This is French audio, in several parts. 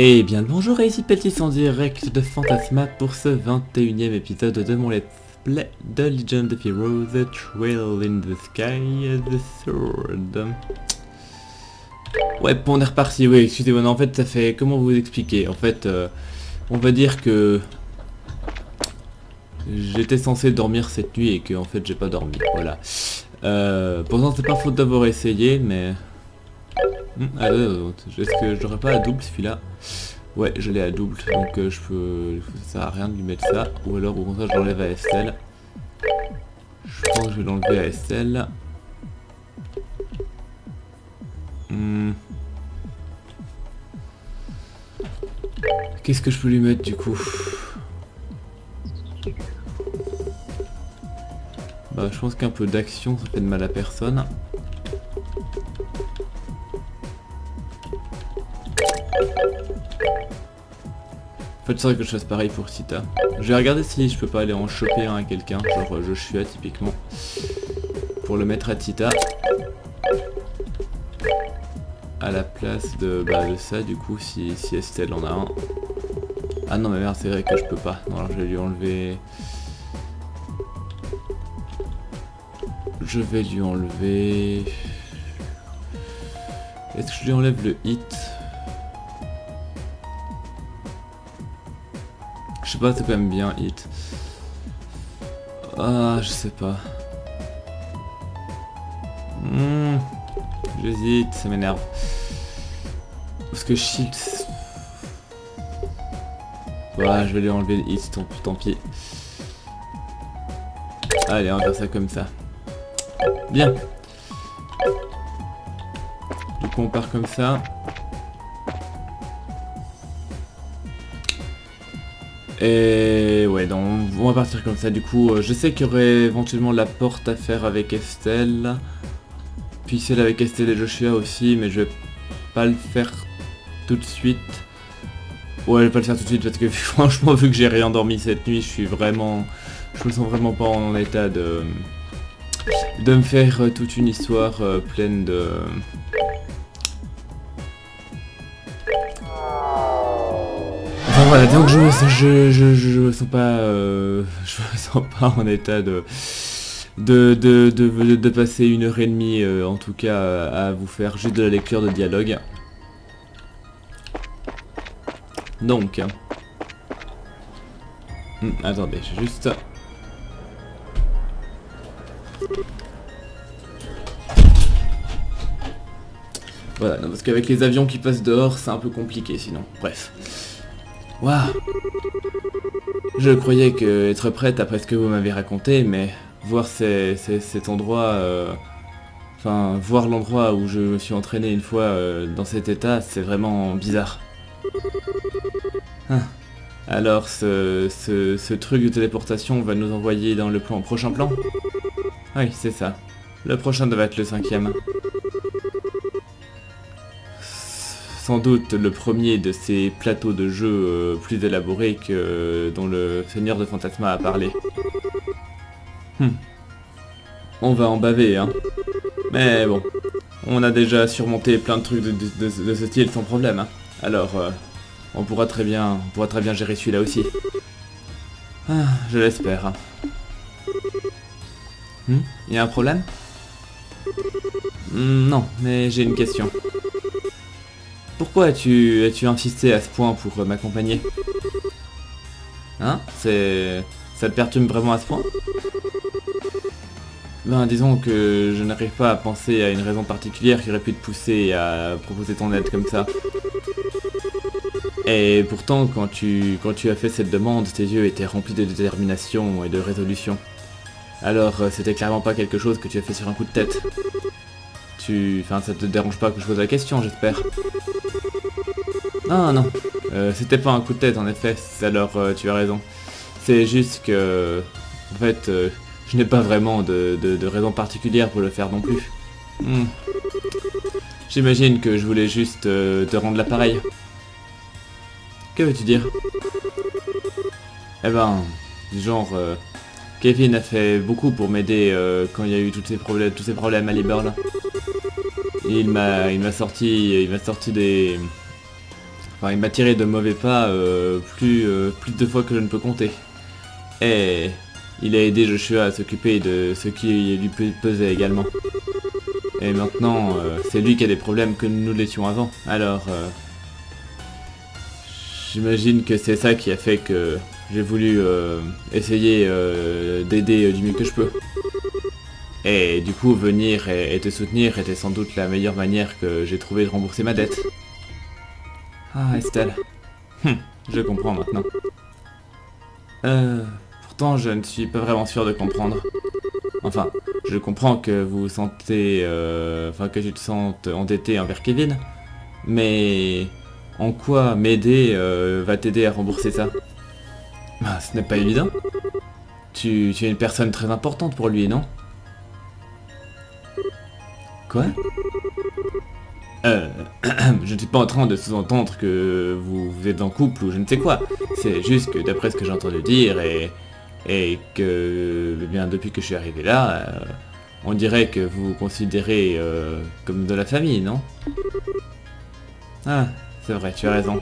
Eh bien bonjour, ici Pétis en direct de Fantasma pour ce 21e épisode de mon let's play de Legend of Heroes, The Trail in the Sky, The Sword. Ouais, bon, on est reparti, oui, excusez-moi, non, en fait ça fait... Comment vous expliquer? En fait, on va dire que... J'étais censé dormir cette nuit et que en fait j'ai pas dormi, voilà. Pourtant c'est pas faute d'avoir essayé, mais... est-ce que je l'aurais pas à double celui-là? Ouais, je l'ai à double, donc je peux... Ça sert à rien de lui mettre ça, ou alors au contraire je l'enlève à Estelle. Je pense que je vais l'enlever à Estelle. Qu'est-ce que je peux lui mettre du coup? Bah je pense qu'un peu d'action ça fait de mal à personne. En fait, c'est vrai que je fasse pareil pour Tita. Je vais regarder si je peux pas aller en choper un à quelqu'un, genre Joshua typiquement, pour le mettre à Tita. À la place de ça du coup, si Estelle en a un. Ah non mais merde, c'est vrai que je peux pas. Non, alors je vais lui enlever... Je vais lui enlever... Est-ce que je lui enlève le hit? Je sais pas, c'est quand même bien hit. Ah, je sais pas. J'hésite, ça m'énerve. Parce que shield... Voilà, je vais lui enlever le hit, tant pis. Allez, on va faire ça comme ça. Bien. Du coup, on part comme ça. Et ouais, donc on va partir comme ça. Du coup, je sais qu'il y aurait éventuellement la porte à faire avec Estelle. Puis celle avec Estelle et Joshua aussi, mais je vais pas le faire tout de suite. Ouais, je vais pas le faire tout de suite parce que franchement, vu que j'ai rien dormi cette nuit, je me sens vraiment pas en état de me faire toute une histoire pleine de... Enfin voilà, donc je me sens pas en état de passer 1h30 en tout cas à vous faire juste de la lecture de dialogue. Donc attendez, j'ai juste... Voilà, non, parce qu'avec les avions qui passent dehors, c'est un peu compliqué sinon. Bref. Waouh. Je croyais être prête après ce que vous m'avez raconté, mais voir cet endroit... Enfin, voir l'endroit où je me suis entraîné une fois dans cet état, c'est vraiment bizarre. Ah. Alors, ce truc de téléportation va nous envoyer dans le prochain plan? Oui, c'est ça. Le prochain devait être le 5e. Sans doute le premier de ces plateaux de jeu plus élaborés dont le Seigneur de Fantasma a parlé. On va en baver, hein. Mais bon, on a déjà surmonté plein de trucs de ce style sans problème, hein. Alors, on pourra très bien gérer celui-là aussi. Ah, je l'espère. Hein. Y a un problème? Non, mais j'ai une question. Pourquoi as-tu insisté à ce point pour m'accompagner? Hein? Ça te perturbe vraiment à ce point? Ben disons que je n'arrive pas à penser à une raison particulière qui aurait pu te pousser à proposer ton aide comme ça. Et pourtant, quand tu as fait cette demande, tes yeux étaient remplis de détermination et de résolution. Alors, c'était clairement pas quelque chose que tu as fait sur un coup de tête. Enfin, ça te dérange pas que je pose la question, j'espère. Ah non, c'était pas un coup de tête en effet, alors tu as raison. C'est juste que... En fait, je n'ai pas vraiment de raison particulière pour le faire non plus. J'imagine que je voulais juste te rendre l'appareil. Que veux-tu dire? Eh ben, genre... Kevin a fait beaucoup pour m'aider quand il y a eu tous ces problèmes à Liberl. Il m'a sorti des... Enfin, il m'a tiré de mauvais pas plus de fois que je ne peux compter. Et il a aidé Joshua à s'occuper de ce qui lui pesait également. Et maintenant, c'est lui qui a des problèmes que nous l'étions avant. Alors, j'imagine que c'est ça qui a fait que j'ai voulu essayer d'aider du mieux que je peux. Et du coup, venir et te soutenir était sans doute la meilleure manière que j'ai trouvé de rembourser ma dette. Ah, Estelle. Je comprends maintenant. Pourtant, je ne suis pas vraiment sûr de comprendre. Enfin, je comprends que vous sentez... Enfin, que tu te sentes endetté envers Kevin. Mais... En quoi m'aider va t'aider à rembourser ça? Ah, ce n'est pas évident. Tu es une personne très importante pour lui, non? Quoi? Je ne suis pas en train de sous-entendre que vous êtes en couple ou je ne sais quoi. C'est juste que d'après ce que j'ai entendu dire et que bien depuis que je suis arrivé là, on dirait que vous vous considérez comme de la famille, non? Ah, c'est vrai, tu as raison.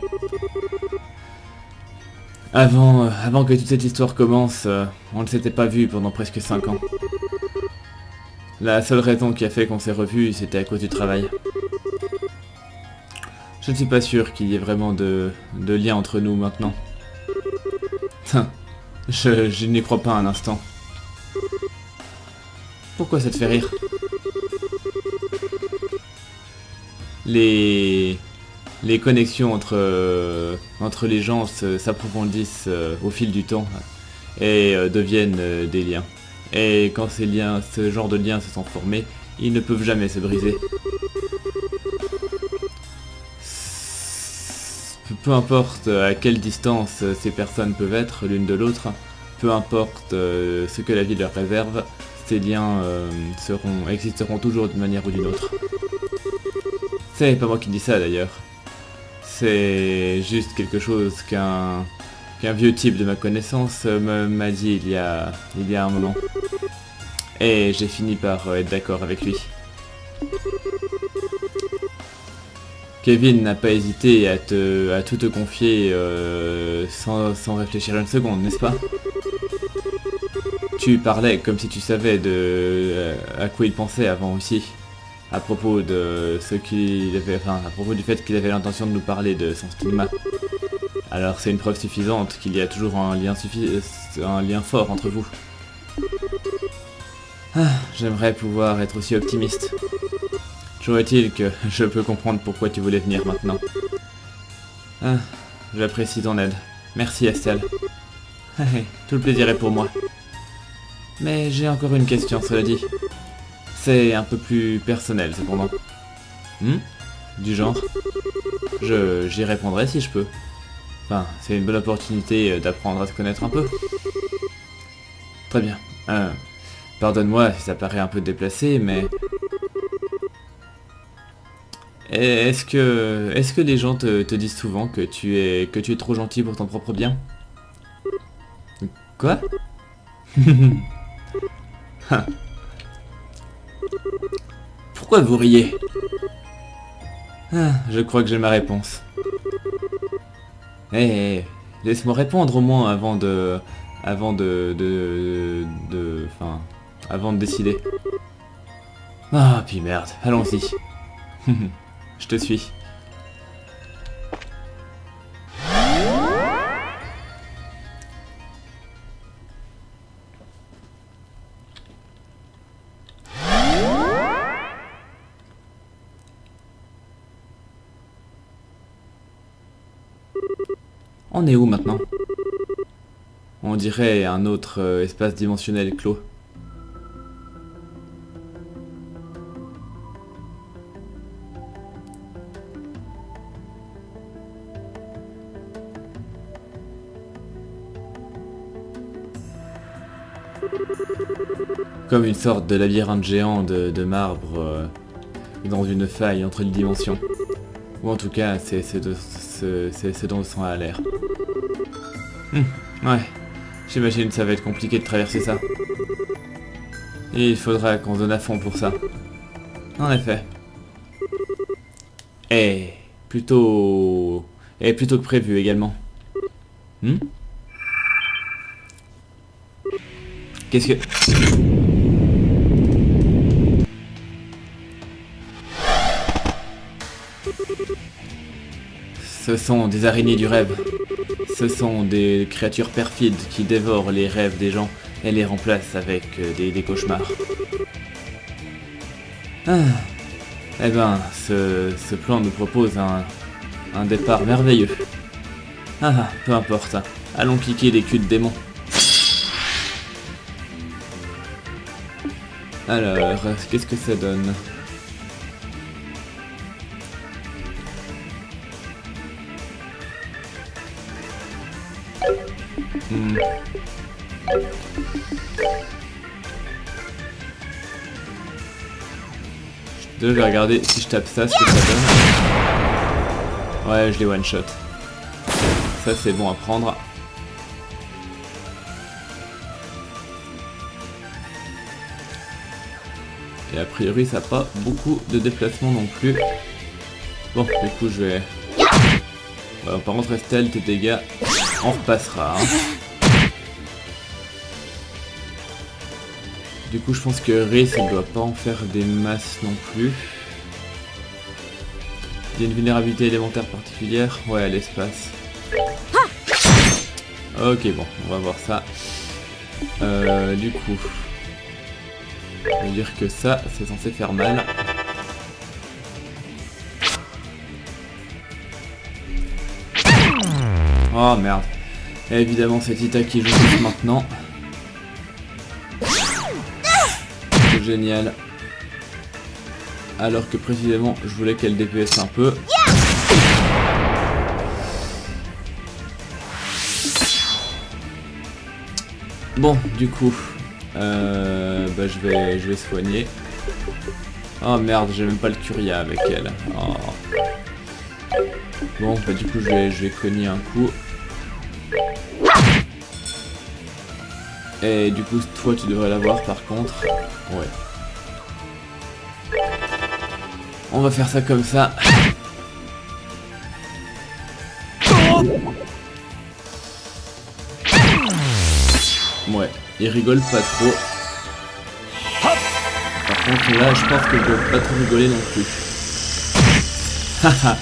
Avant que toute cette histoire commence, on ne s'était pas vu pendant presque 5 ans. La seule raison qui a fait qu'on s'est revus, c'était à cause du travail. Je ne suis pas sûr qu'il y ait vraiment de lien entre nous maintenant. Je n'y crois pas un instant. Pourquoi ça te fait rire? Les connexions entre les gens s'approfondissent au fil du temps et deviennent des liens. Et quand ce genre de liens se sont formés, ils ne peuvent jamais se briser. Peu importe à quelle distance ces personnes peuvent être l'une de l'autre, peu importe ce que la vie leur réserve, ces liens existeront toujours d'une manière ou d'une autre. C'est pas moi qui dis ça d'ailleurs. C'est juste quelque chose qu'un vieux type de ma connaissance m'a dit il y a un moment. Et j'ai fini par être d'accord avec lui. Kevin n'a pas hésité à tout te confier sans réfléchir une seconde, n'est-ce pas? Tu parlais comme si tu savais à quoi il pensait avant aussi. À propos de ce qu'il avait, enfin, à propos du fait qu'il avait l'intention de nous parler de son stigma. Alors c'est une preuve suffisante qu'il y a toujours un lien fort entre vous. Ah, j'aimerais pouvoir être aussi optimiste. Toujours est-il que je peux comprendre pourquoi tu voulais venir maintenant. Ah, j'apprécie ton aide. Merci Estelle. Tout le plaisir est pour moi. Mais j'ai encore une question, cela dit. C'est un peu plus personnel cependant. Du genre. J'y répondrai si je peux. Enfin, c'est une bonne opportunité d'apprendre à se connaître un peu. Très bien. Pardonne-moi si ça paraît un peu déplacé, mais... Est-ce que les gens te disent souvent que tu es trop gentil pour ton propre bien? Quoi? Pourquoi vous riez? Je crois que j'ai ma réponse. Laisse-moi répondre au moins avant de décider. Ah, puis merde, allons-y. Je te suis. On est où maintenant? On dirait un autre espace dimensionnel clos. Comme une sorte de labyrinthe géant de marbre dans une faille entre les dimensions. Ou en tout cas, c'est ce dont ça a l'air. Ouais, j'imagine que ça va être compliqué de traverser ça. Et il faudra qu'on se donne à fond pour ça. En effet. Et plutôt Et plutôt que prévu également. Qu'est-ce que... Ce sont des araignées du rêve. Ce sont des créatures perfides qui dévorent les rêves des gens et les remplacent avec des cauchemars. Ah. Eh ben, ce plan nous propose un départ merveilleux. Ah, peu importe. Allons piquer des culs de démons. Alors, qu'est-ce que ça donne? Je vais regarder si je tape ça, ce que ça donne. Ouais, je l'ai one shot. Ça c'est bon à prendre. Et a priori ça n'a pas beaucoup de déplacement non plus. Bon, du coup je vais... Ouais, par contre Estelle, tes dégâts, on repassera. Hein. Du coup je pense que Rhys ne doit pas en faire des masses non plus. Il y a une vulnérabilité élémentaire particulière. Ouais, à l'espace. Ok, bon, on va voir ça. Du coup... On va dire que ça, c'est censé faire mal. Oh merde. Et évidemment c'est Tita qui joue juste maintenant. C'est génial. Alors que précisément je voulais qu'elle DPS un peu. Bon, du coup, bah, je vais soigner. Oh merde, j'ai même pas le curia avec elle. Oh. Bon, bah du coup je vais cogner un coup. Et du coup, toi tu devrais l'avoir par contre. Ouais. On va faire ça comme ça. Ouais, il rigole pas trop. Par contre là, je pense que je dois pas trop rigoler non plus. Haha.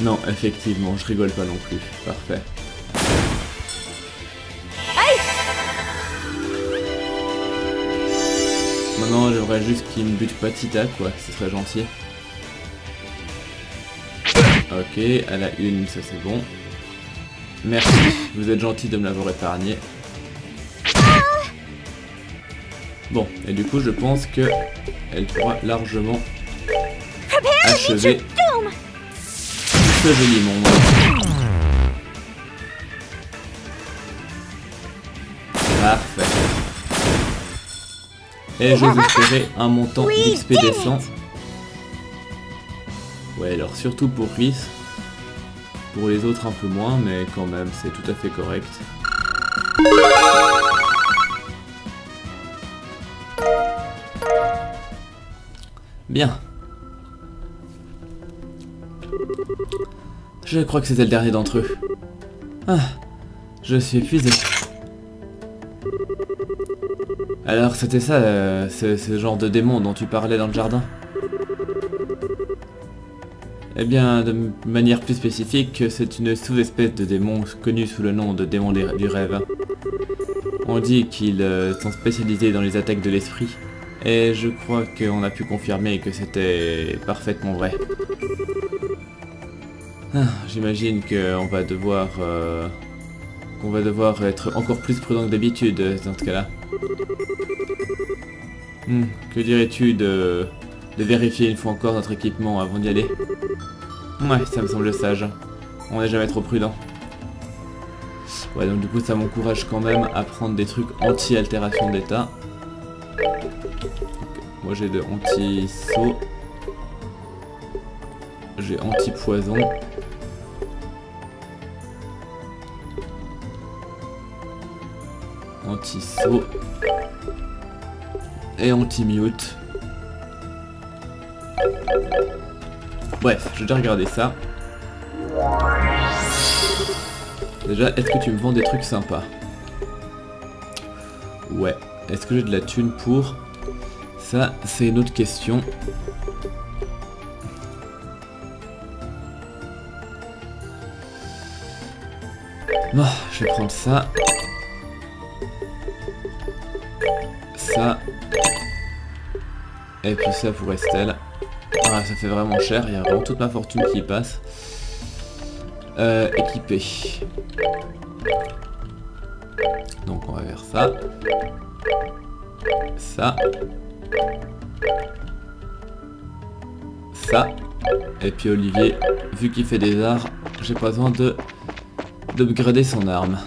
Non, effectivement, je rigole pas non plus. Parfait. Maintenant, j'aimerais juste qu'il me bute pas Tita, quoi. Ce serait gentil. Ok, elle a une, ça c'est bon. Merci, vous êtes gentil de me l'avoir épargné. Bon, et du coup je pense que elle pourra largement achever ce joli monde. Parfait. Et j'ose espérer un montant d'XP décent. Ouais, alors surtout pour Rhys. Pour les autres un peu moins, mais quand même c'est tout à fait correct. Bien. Je crois que c'était le dernier d'entre eux. Ah, je suis épuisé. Alors c'était ça, ce genre de démon dont tu parlais dans le jardin? Eh bien, de manière plus spécifique, c'est une sous-espèce de démon connue sous le nom de démon du rêve. On dit qu'ils sont spécialisés dans les attaques de l'esprit. Et je crois qu'on a pu confirmer que c'était parfaitement vrai. Ah, j'imagine qu'on va devoir être encore plus prudent que d'habitude dans ce cas-là. Que dirais-tu de vérifier une fois encore notre équipement avant d'y aller? Ouais, ça me semble sage. On n'est jamais trop prudent. Ouais, donc du coup ça m'encourage quand même à prendre des trucs anti-altération d'état. Moi j'ai de anti-saut. J'ai anti-poison. Anti-saut. Et anti-mute. Bref, je vais déjà regarder ça. Déjà, est-ce que tu me vends des trucs sympas? Ouais. Est-ce que j'ai de la thune pour? Ça, c'est une autre question. Bon, je vais prendre ça. Ça. Et puis ça pour Estelle. Ah, ça fait vraiment cher, il y a vraiment toute ma fortune qui y passe. Équipé. Donc on va faire ça. Ça. Ça. Et puis Olivier, vu qu'il fait des arts, j'ai pas besoin d'upgrader son arme.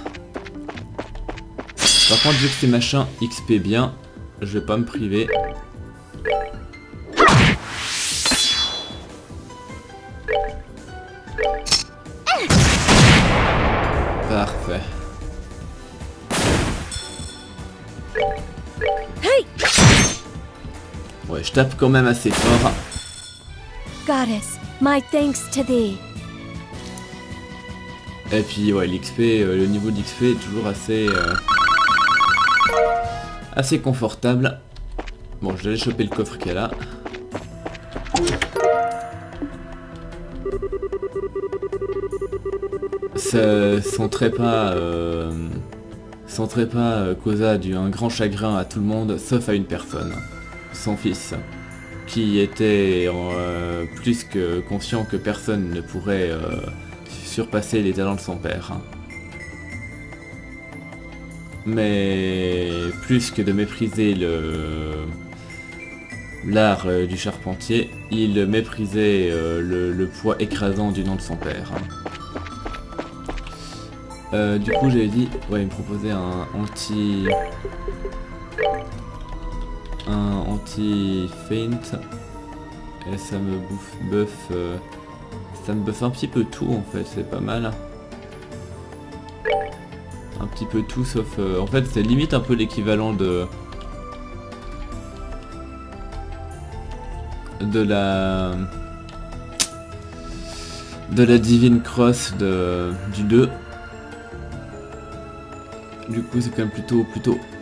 Par contre, vu que c'est machin XP bien, je vais pas me priver. Parfait. Ouais, je tape quand même assez fort. Goddess, my thanks to thee. Et puis ouais, l'XP, le niveau d'XP est toujours assez confortable. Bon, je vais aller choper le coffre qu'il y a là. Son trépas causa un grand chagrin à tout le monde, sauf à une personne, son fils, qui était plus que conscient que personne ne pourrait surpasser les talents de son père. Mais plus que de mépriser l'art du charpentier, il méprisait le poids écrasant du nom de son père. Du coup j'avais dit, ouais, il me proposait un anti-feint, et ça me ça me buffe un petit peu tout en fait, c'est pas mal. Un petit peu tout sauf... en fait c'est limite un peu l'équivalent de la Divine Cross du 2. Du coup c'est quand même plutôt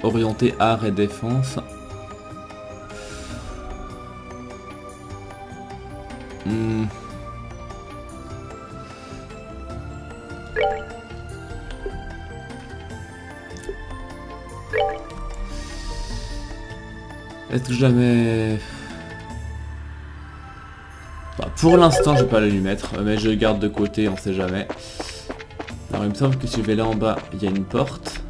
orienté art et défense. Est-ce que jamais... Bah, pour l'instant je vais pas lui mettre, mais je le garde de côté, on sait jamais. Alors il me semble que si je vais là en bas, il y a une porte.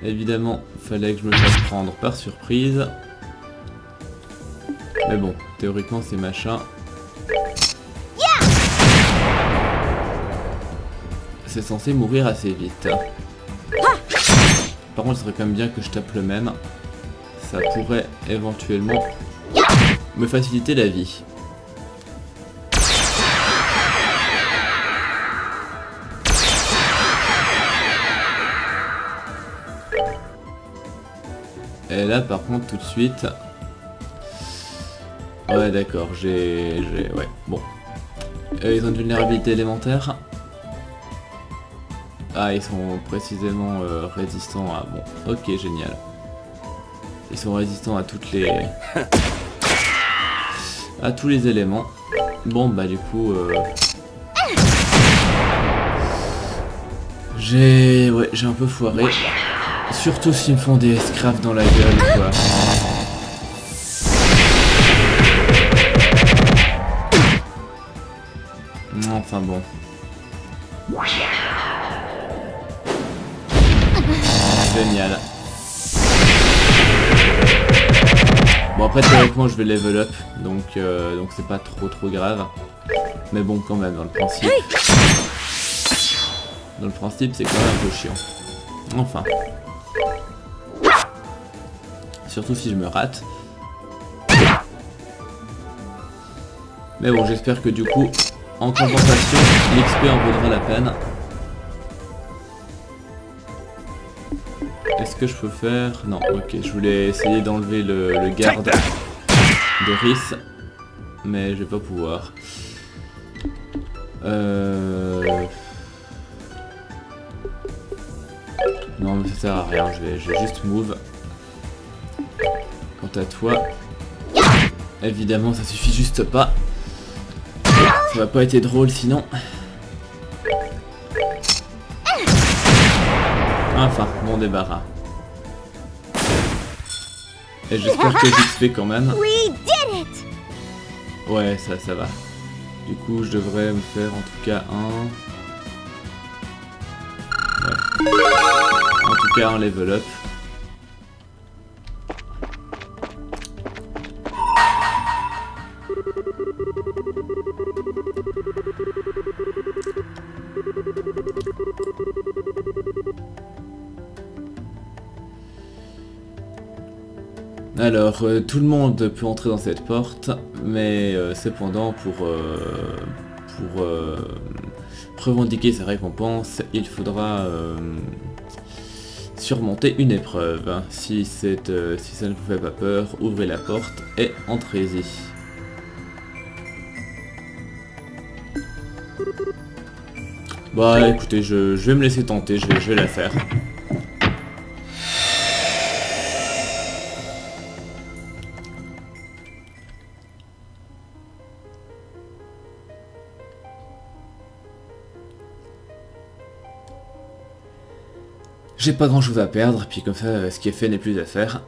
Évidemment, fallait que je me fasse prendre par surprise. Mais bon, théoriquement c'est machin. C'est censé mourir assez vite. Par contre, il serait quand même bien que je tape le même. Ça pourrait éventuellement me faciliter la vie. Et là, par contre, tout de suite... Ouais, d'accord, ouais, bon. Ils ont une vulnérabilité élémentaire. Ah, ils sont précisément résistants à... Bon, ok, génial. Ils sont résistants à toutes les... à tous les éléments. Bon, bah du coup... J'ai un peu foiré. Surtout s'ils me font des scraps dans la gueule, quoi. Enfin bon. Génial. Bon après théoriquement je vais level up, donc c'est pas trop grave. Mais bon quand même dans le principe. Dans le principe c'est quand même un peu chiant. Enfin. Surtout si je me rate. Mais bon j'espère que du coup, en compensation, l'XP en vaudra la peine. Est-ce que je peux faire... Non, ok, je voulais essayer d'enlever le garde de Rhys. mais je vais pas pouvoir. Non mais ça sert à rien, je vais juste move. Quant à toi, évidemment ça suffit juste pas. Ça va pas être drôle sinon. Enfin, mon débarras. Et j'espère que j'XP quand même. We did it! Ouais, ça va. Du coup, je devrais me faire en tout cas un... Ouais. En tout cas, un level up. Alors, tout le monde peut entrer dans cette porte, mais cependant, pour revendiquer sa récompense, il faudra surmonter une épreuve. Si ça ne vous fait pas peur, ouvrez la porte et entrez-y. Bah écoutez, je vais me laisser tenter, je vais la faire. J'ai pas grand chose à perdre, puis comme ça, ce qui est fait n'est plus à faire.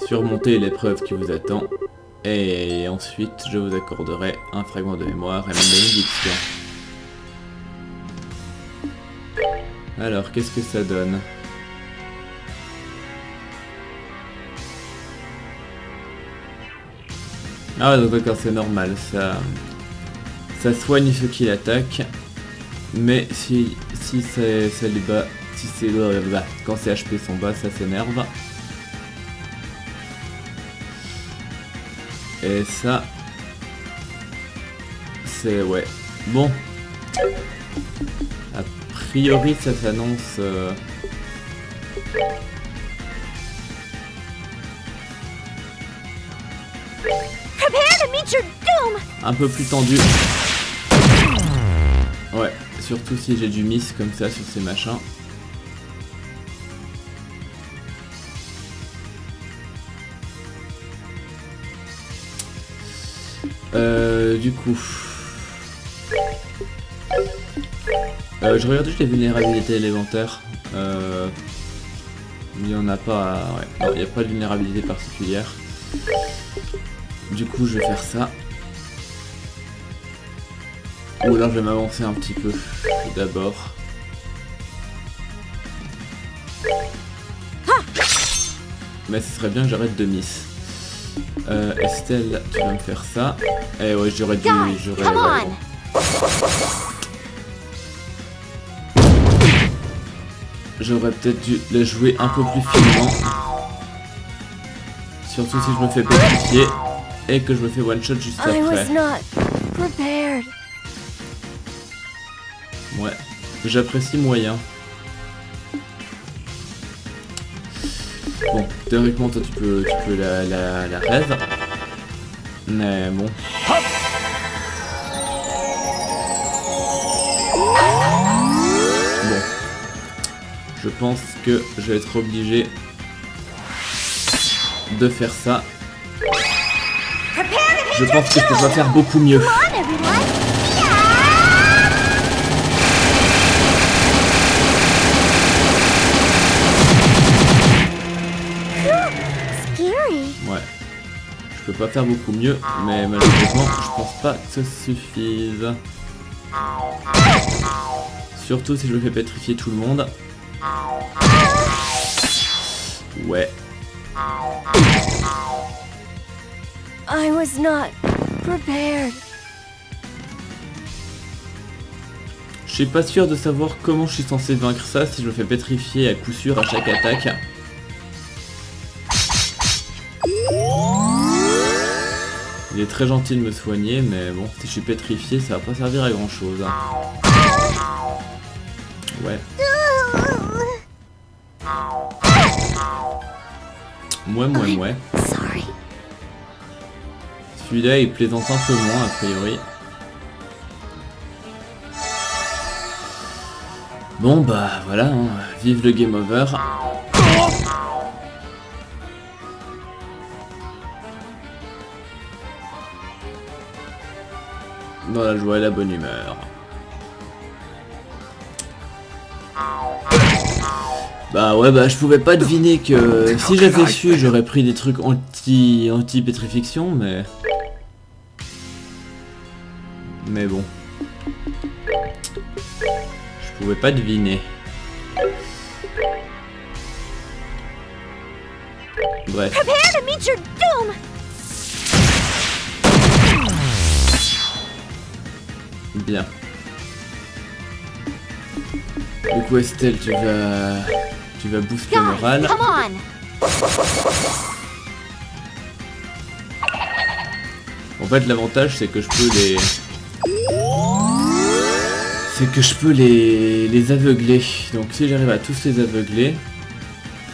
Surmontez l'épreuve qui vous attend, et ensuite je vous accorderai un fragment de mémoire et une bénédiction. Alors, qu'est-ce que ça donne ? Ah donc d'accord, c'est normal, ça soigne ceux qui l'attaquent, mais si ça les bat, si c'est quand ses HP sont bas, ça s'énerve. Et ça, c'est ouais. Bon, a priori ça s'annonce. Un peu plus tendu. Ouais, surtout si j'ai du miss comme ça sur ces machins. Du coup... je regarde juste les vulnérabilités élémentaires. Il n'y en a pas... Ouais, non, il n'y a pas de vulnérabilité particulière. Du coup, je vais faire ça. Ou alors je vais m'avancer un petit peu d'abord. Mais ce serait bien que j'arrête de miss. Estelle, tu vas me faire ça. Eh ouais, j'aurais dû... J'aurais peut-être dû la jouer un peu plus finement. Surtout si je me fais pétrifier et que je me fais one shot juste après. Ouais, j'apprécie moyen. Bon, théoriquement toi tu peux la rêve. Mais bon. Bon. Je pense que je vais être obligé de faire ça. Je pense que je peux pas faire beaucoup mieux. Ouais, je peux pas faire beaucoup mieux, mais malheureusement, je pense pas que ça suffise. Surtout si je me fais pétrifier tout le monde. Ouais. I was not prepared. Je suis pas sûr de savoir comment je suis censé vaincre ça si je me fais pétrifier à coup sûr à chaque attaque. Il est très gentil de me soigner, mais bon, si je suis pétrifié, ça va pas servir à grand chose. Ouais. Mouais. Sorry. Celui-là, il plaisante un peu moins, a priori. Bon, bah, voilà, hein. Vive le game over. Dans la joie et la bonne humeur. Bah ouais, bah je pouvais pas deviner que si j'avais su, j'aurais pris des trucs anti-pétrification, mais bon. Je pouvais pas deviner. Bref. Prepare to meet your doom! Bien. Du coup Estelle, tu vas booster le moral. Come on! En fait l'avantage c'est que je peux les aveugler. Donc si j'arrive à tous les aveugler,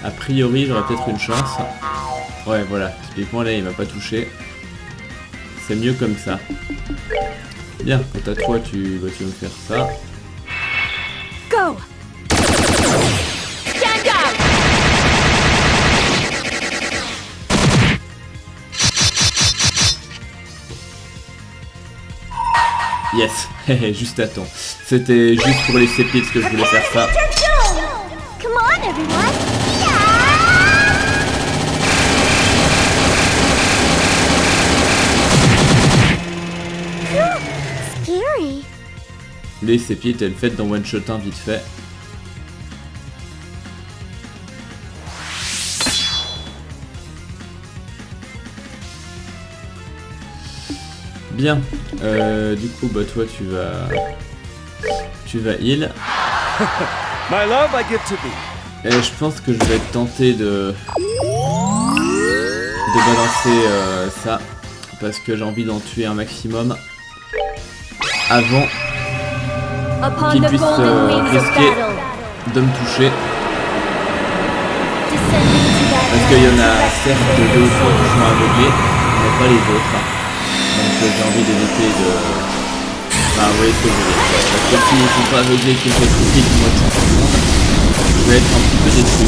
a priori j'aurai peut-être une chance. Ouais voilà, typiquement là il m'a pas touché. C'est mieux comme ça. Bien, quant à toi tu vas me faire ça. Go! Stand up! Yes, juste à temps. C'était juste pour les sépites que je voulais faire ça. Come on, everyone! Scary. Les sépites, elles faites dans one shot un vite fait. Bien. Du coup, bah toi tu vas heal. My love, I give to thee. Et je pense que je vais tenter de balancer ça parce que j'ai envie d'en tuer un maximum avant Upon qu'il the puisse golden wings of risquer battle, de me toucher. descending to that Parce qu'il y en a certes 2 ou 3 qui sont aveuglés, mais pas les autres. Donc j'ai envie d'éviter de... Enfin, vous voyez ce que je veux dire. Parce que s'ils sont pas aveuglés, qu'ils me font toucher, qu'ils me tuent tout le monde, je vais être un petit peu déçu.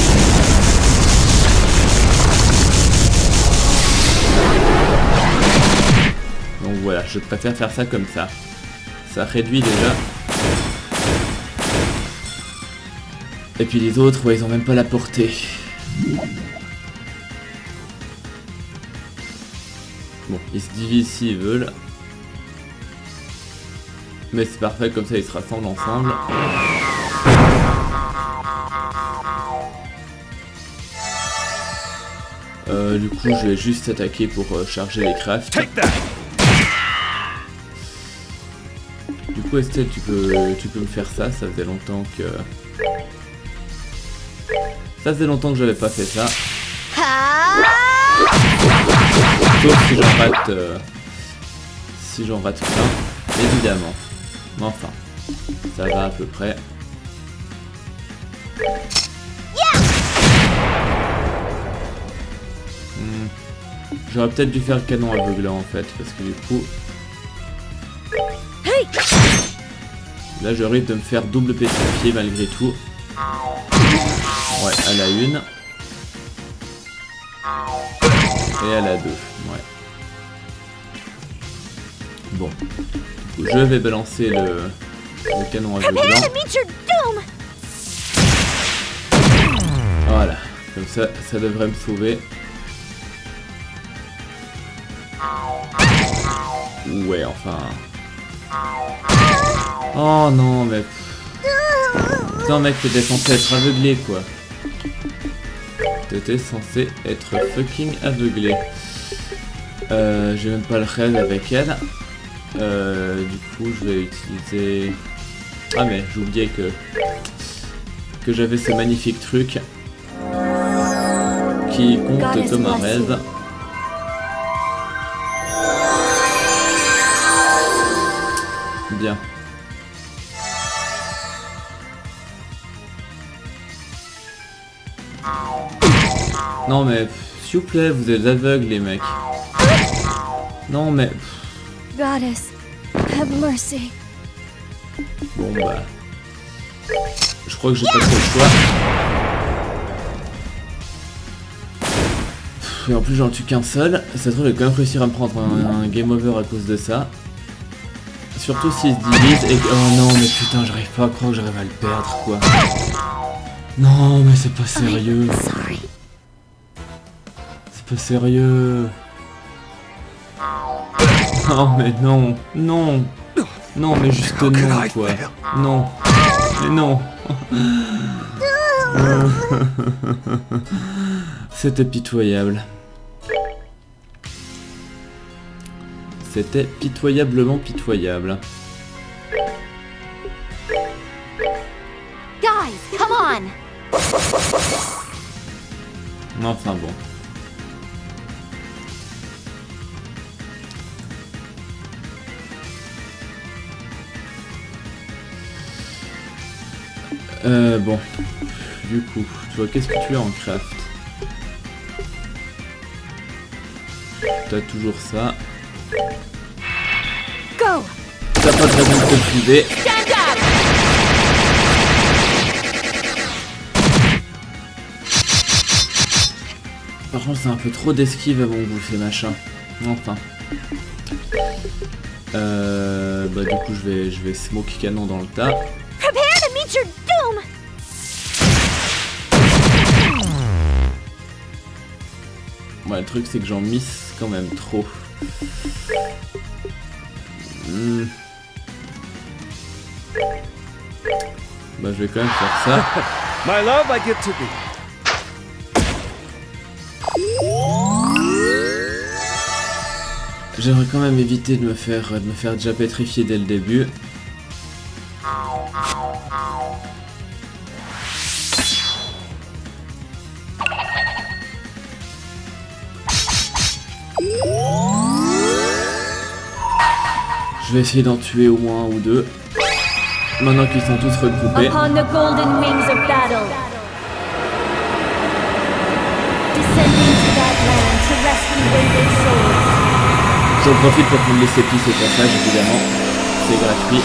Donc voilà, je préfère faire ça comme ça. Ça réduit déjà. Et puis les autres, ouais, ils ont même pas la portée. Bon, ils se divisent s'ils veulent. Mais c'est parfait, comme ça ils se rassemblent ensemble. Du coup, je vais juste attaquer pour charger les crafts. Du coup, Estelle, tu peux me faire ça. Ça faisait longtemps que... j'avais pas fait ça. Sauf si j'en rate plein, évidemment. Mais enfin, ça va à peu près. J'aurais peut-être dû faire le canon aveuglant en fait, parce que du coup... Là je risque de me faire double pétrifier malgré tout. Ouais, à la 1. Et à la 2, ouais. Bon. Du coup, je vais balancer le canon aveuglant. Voilà. Comme ça, ça devrait me sauver. Ouais, enfin... Oh non, mais... Putain, mec, t'étais censé être aveuglé, quoi. T'étais censé être fucking aveuglé. J'ai même pas le rêve avec elle. Du coup, je vais utiliser... Ah, mais j'ai oublié que j'avais ce magnifique truc qui compte comme un rêve. Bien. Non mais s'il vous plaît, vous êtes aveugles les mecs. Non mais... Goddess, have mercy. Bon bah... Je crois que j'ai pas trop le choix. Et en plus j'en tue qu'un seul. Ça se trouve je vais quand même réussir à me prendre un game over à cause de ça. Surtout s'il se divise et que... Oh non mais putain j'arrive pas à croire que j'arrive à le perdre quoi. Non mais c'est pas sérieux. Sorry. C'est pas sérieux. Oh mais non. Non. Non mais juste non quoi. Non. Mais non. C'était pitoyable. C'était pitoyablement pitoyable. Guys, come on. Enfin bon. Bon. Du coup, tu vois, qu'est-ce que tu as en craft? T'as toujours ça. Go. T'as pas de raison de te priver. Stand up. Par contre, c'est un peu trop d'esquive avant vous, ces machins. Enfin. Bah du coup, je vais smoke canon dans le tas. Prepare to meet your doom. Ouais, le truc, c'est que j'en miss quand même trop. Bah, je vais quand même faire ça. My love, I give to thee. J'aimerais quand même éviter de me faire déjà pétrifier dès le début. Je vais essayer d'en tuer au moins un ou deux. Maintenant qu'ils sont tous regroupés. Upon the golden wings of battle. Descending to that land to rescue wayward souls. J'en profite pour prendre les épices au passage, évidemment. C'est gratuit.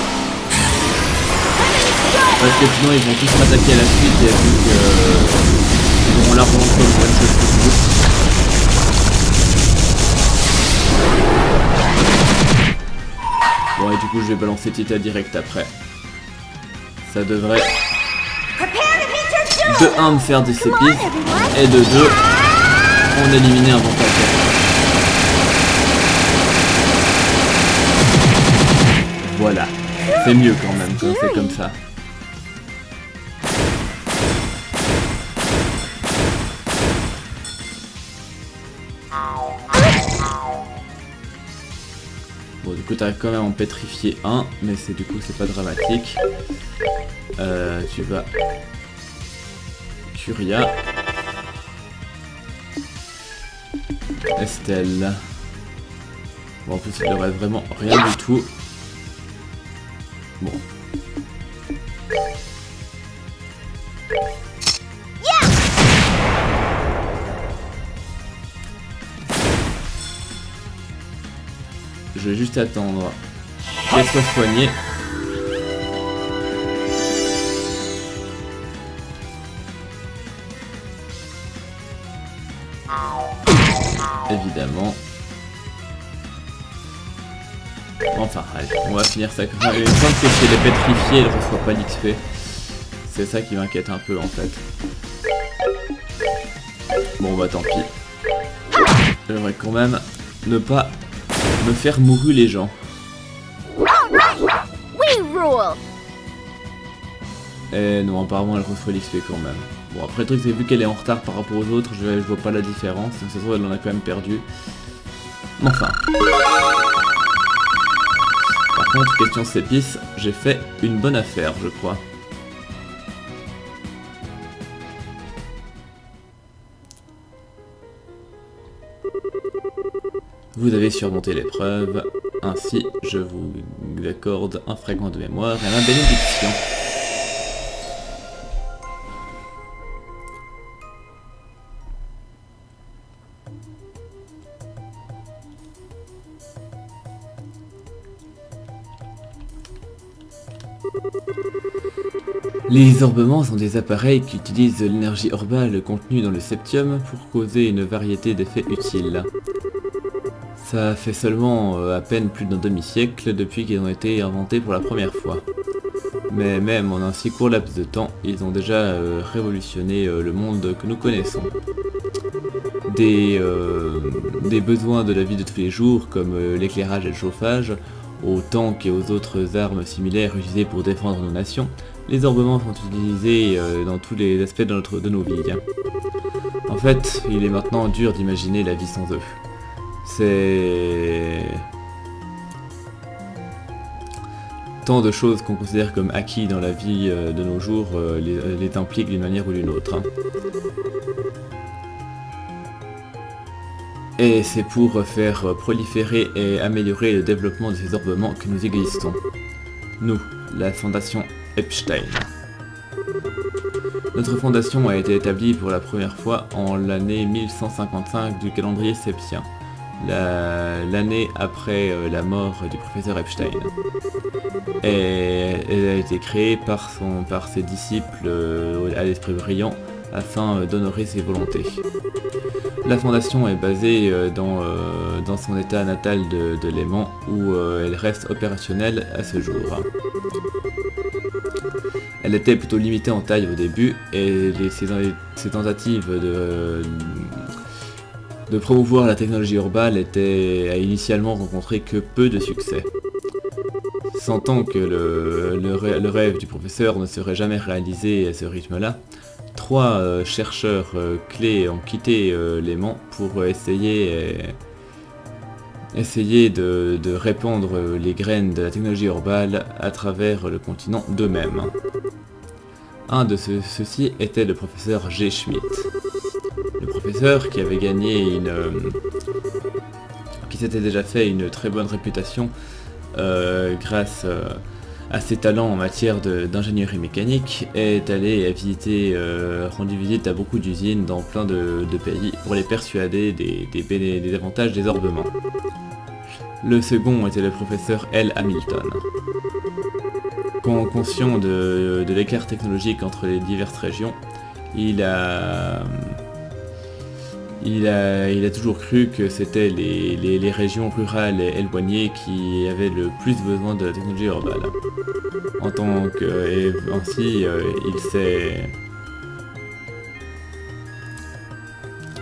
Parce que sinon ils vont tous m'attaquer à la suite et vu que ils auront largement trop de bonnes choses que tout. Bon et du coup je vais balancer Tita direct après. Ça devrait de 1 me faire des épices et de 2 en éliminer un bon paquet. Voilà, c'est mieux quand même quand c'est comme ça. Bon du coup t'arrives quand même à en pétrifier un, mais c'est du coup c'est pas dramatique. Tu vas... Curia. Estelle. Bon en plus il ne reste vraiment rien du tout. Bon. Je vais juste attendre qu'elle soit soignée. Évidemment. Enfin, allez, on va finir ça comme ça. Il me semble que si elle est pétrifiée, elle ne reçoit pas l'XP. C'est ça qui m'inquiète un peu en fait. Bon bah tant pis. J'aimerais quand même ne pas me faire mourir les gens. Et non, apparemment elle reçoit l'XP quand même. Bon après le truc c'est vu qu'elle est en retard par rapport aux autres, je vois pas la différence. Donc ça se trouve elle en a quand même perdu. Enfin. Par contre, question sépice, j'ai fait une bonne affaire, je crois. Vous avez surmonté l'épreuve, ainsi je vous accorde un fragment de mémoire et ma bénédiction. Les orbements sont des appareils qui utilisent l'énergie orbale contenue dans le septium pour causer une variété d'effets utiles. Ça fait seulement à peine plus d'un demi-siècle depuis qu'ils ont été inventés pour la première fois. Mais même en un si court laps de temps, ils ont déjà révolutionné le monde que nous connaissons. Des besoins de la vie de tous les jours, comme l'éclairage et le chauffage, aux tanks et aux autres armes similaires utilisées pour défendre nos nations, les orbements sont utilisés dans tous les aspects de nos vies. En fait, il est maintenant dur d'imaginer la vie sans eux. C'est tant de choses qu'on considère comme acquis dans la vie de nos jours les impliquent d'une manière ou d'une autre. Et c'est pour faire proliférer et améliorer le développement de ces orbements que nous existons. Nous, la Fondation Epstein. Notre fondation a été établie pour la première fois en l'année 1155 du calendrier septien, l'année après la mort du professeur Epstein. Et elle a été créée par ses disciples à l'esprit brillant afin d'honorer ses volontés. La fondation est basée dans son état natal de Léman où elle reste opérationnelle à ce jour. Elle était plutôt limitée en taille au début et ses tentatives de promouvoir la technologie orbale a initialement rencontré que peu de succès. Sentant que le rêve du professeur ne serait jamais réalisé à ce rythme-là, 3 chercheurs clés ont quitté Léman pour essayer de répandre les graines de la technologie orbale à travers le continent d'eux-mêmes. Un de ceux-ci était le professeur G. Schmidt. Le professeur qui avait gagné qui s'était déjà fait une très bonne réputation grâce à ses talents en matière d'ingénierie mécanique, est allé rendu visite à beaucoup d'usines dans plein de pays pour les persuader des avantages des orbements. Le second était le professeur L. Hamilton. Conscient de l'écart technologique entre les diverses régions, il a toujours cru que c'était les régions rurales et éloignées qui avaient le plus besoin de la technologie orbale.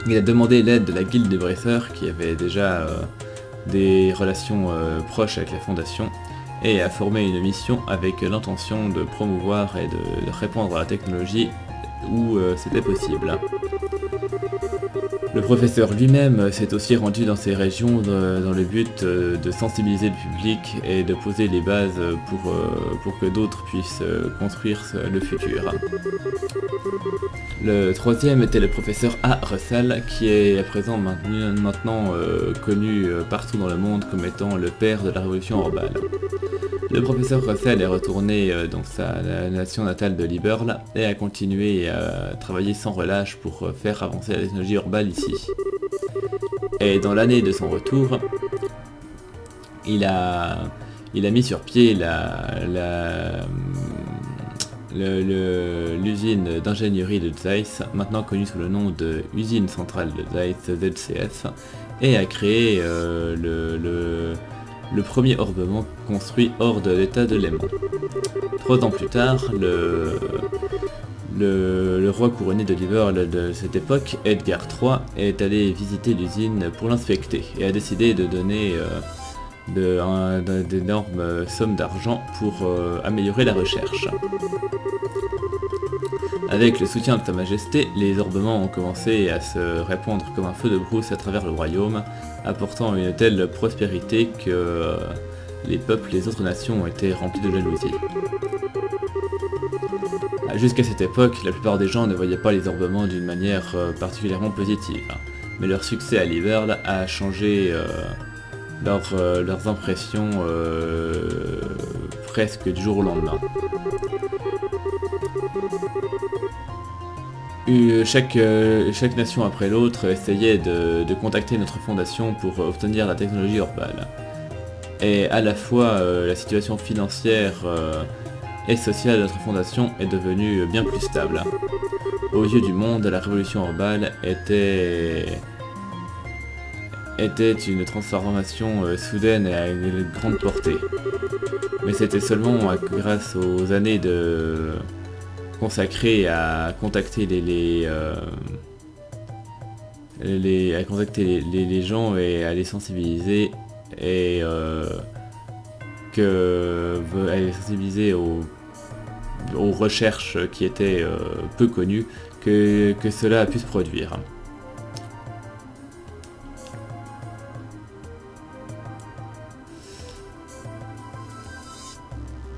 Il a demandé l'aide de la guilde des Bracers qui avait déjà des relations proches avec la fondation et a formé une mission avec l'intention de promouvoir et de répandre la technologie où c'était possible. Le professeur lui-même s'est aussi rendu dans ces régions dans le but de sensibiliser le public et de poser les bases pour que d'autres puissent construire le futur. Le troisième était le professeur A. Russell, qui est à présent maintenant connu partout dans le monde comme étant le père de la révolution orbale. Le professeur Russell est retourné dans sa nation natale de Liberl et a continué à travailler sans relâche pour faire avancer la technologie orbale ici. Et dans l'année de son retour, il a mis sur pied l'usine d'ingénierie de Zeiss, maintenant connue sous le nom de Usine Centrale de Zeiss ZCS, et a créé le premier orbement construit hors de l'état de Léman. 3 ans plus tard, le roi couronné de Liberl de cette époque, Edgar III, est allé visiter l'usine pour l'inspecter et a décidé de donner d'énormes sommes d'argent pour améliorer la recherche. Avec le soutien de Sa Majesté, les orbements ont commencé à se répandre comme un feu de brousse à travers le royaume, apportant une telle prospérité que les peuples des autres nations ont été remplis de jalousie. Jusqu'à cette époque, la plupart des gens ne voyaient pas les orbements d'une manière particulièrement positive, mais leur succès à Liberl a changé leurs impressions presque du jour au lendemain. Chaque nation après l'autre essayait de contacter notre fondation pour obtenir la technologie orbale. Et à la fois la situation financière et sociale de notre fondation est devenue bien plus stable. Aux yeux du monde, la révolution Orbal était une transformation soudaine et à une grande portée. Mais c'était seulement grâce aux années consacrées à contacter les gens et à les sensibiliser et à les sensibiliser aux recherches qui étaient peu connues que cela a pu se produire.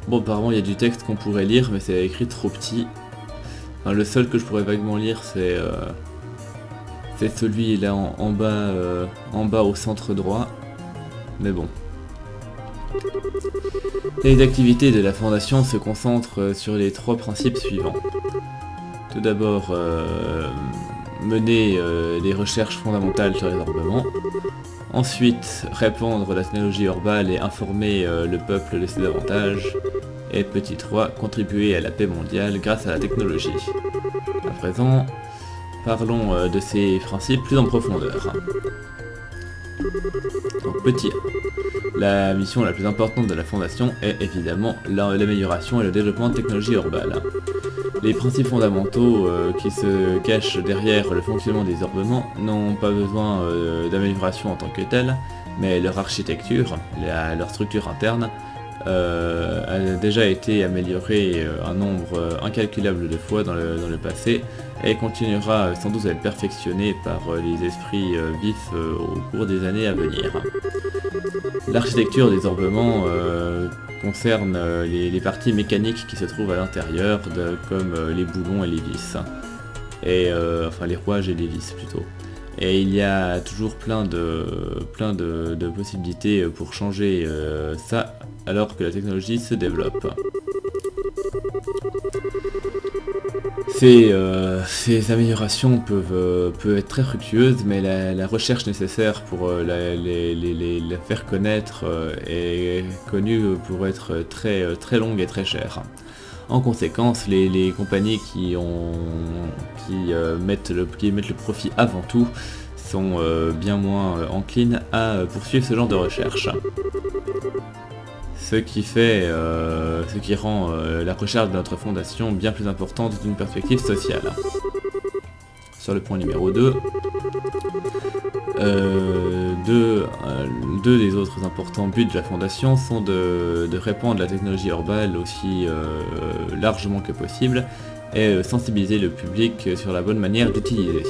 Bon, apparemment il y a du texte qu'on pourrait lire, mais c'est écrit trop petit. Enfin, le seul que je pourrais vaguement lire, c'est celui là en bas au centre droit. Mais bon. Les activités de la Fondation se concentrent sur les 3 principes suivants. Tout d'abord, mener des recherches fondamentales sur les ornements. Ensuite, répandre la technologie Orbal et informer le peuple de ses avantages. Et petit 3, contribuer à la paix mondiale grâce à la technologie. À présent, parlons de ces principes plus en profondeur. Donc petit 1. La mission la plus importante de la Fondation est évidemment l'amélioration et le développement de technologies Orbal. Les principes fondamentaux qui se cachent derrière le fonctionnement des ornements n'ont pas besoin d'amélioration en tant que telle, mais leur architecture, leur structure interne, a déjà été améliorée un nombre incalculable de fois dans le passé et continuera sans doute à être perfectionnée par les esprits vifs au cours des années à venir. L'architecture des ornements concerne les parties mécaniques qui se trouvent à l'intérieur, comme les boulons et les vis. Enfin les rouages et les vis plutôt. Et il y a toujours plein de possibilités pour changer ça alors que la technologie se développe. Ces améliorations peuvent être très fructueuses, mais la recherche nécessaire pour la faire connaître est connue pour être très longue et très chère. En conséquence, les compagnies qui mettent le profit avant tout sont bien moins enclines à poursuivre ce genre de recherche. Ce qui rend la recherche de notre fondation bien plus importante d'une perspective sociale. Sur le point numéro 2, deux des autres importants buts de la fondation sont de répandre la technologie Orbal aussi largement que possible et sensibiliser le public sur la bonne manière d'utiliser.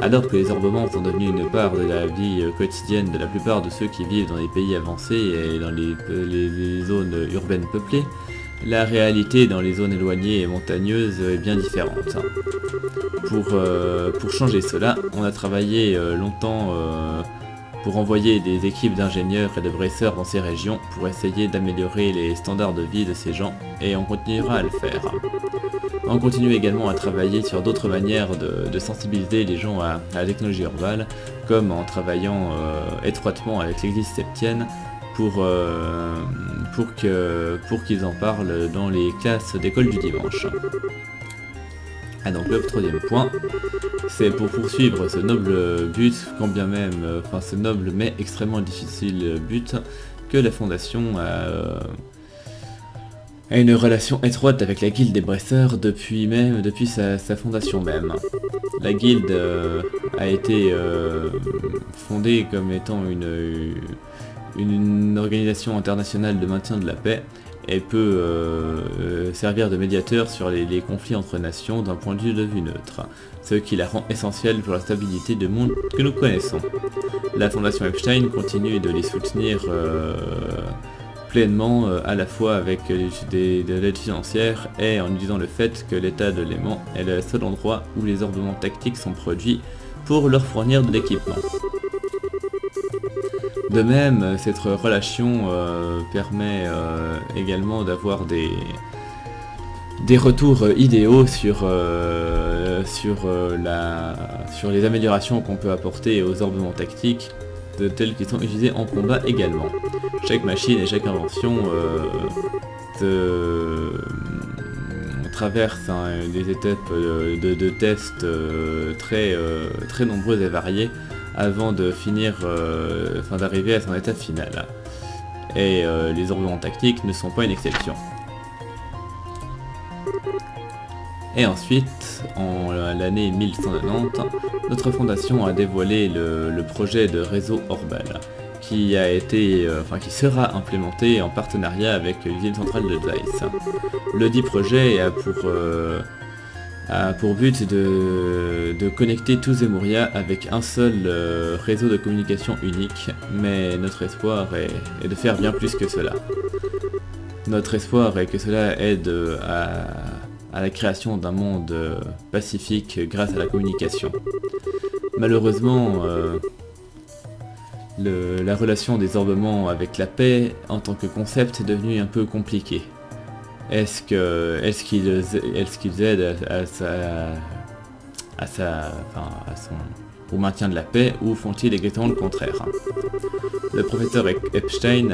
Alors que les ornements sont devenus une part de la vie quotidienne de la plupart de ceux qui vivent dans les pays avancés et dans les zones urbaines peuplées, la réalité dans les zones éloignées et montagneuses est bien différente. Pour changer cela, on a travaillé longtemps pour envoyer des équipes d'ingénieurs et de braceurs dans ces régions pour essayer d'améliorer les standards de vie de ces gens, et on continuera à le faire. On continue également à travailler sur d'autres manières de sensibiliser les gens à la technologie Orbal, comme en travaillant étroitement avec l'église septienne pour qu'ils en parlent dans les classes d'école du dimanche. Ah donc le troisième point, c'est pour poursuivre ce noble but, quand bien même, ce noble mais extrêmement difficile but, que la fondation a une relation étroite avec la guilde des braceurs depuis sa fondation même. La guilde a été fondée comme étant une organisation internationale de maintien de la paix et peut servir de médiateur sur les conflits entre nations d'un point de vue neutre, ce qui la rend essentielle pour la stabilité du monde que nous connaissons. La Fondation Epstein continue de les soutenir pleinement, à la fois avec de l'aide financière et en utilisant le fait que l'état de Léman est le seul endroit où les ornements tactiques sont produits pour leur fournir de l'équipement. De même, cette relation permet également d'avoir des retours idéaux sur les améliorations qu'on peut apporter aux ornements tactiques tels qu'ils sont utilisés en combat également. Chaque machine et chaque invention on traverse des étapes de tests très nombreuses et variées avant de d'arriver à son étape finale. Et les ornements tactiques ne sont pas une exception. Et ensuite, en l'année 1190, notre fondation a dévoilé le projet de réseau Orbal, qui sera implémenté en partenariat avec l'usine centrale de Zeiss. Le dit projet a pour but de connecter tous Zemuria avec un seul réseau de communication unique, mais notre espoir est de faire bien plus que cela. Notre espoir est que cela aide à la création d'un monde pacifique grâce à la communication. Malheureusement, la relation des orbements avec la paix en tant que concept est devenue un peu compliquée. Est-ce qu'ils aident au maintien de la paix, ou font-ils exactement le contraire? Le professeur Epstein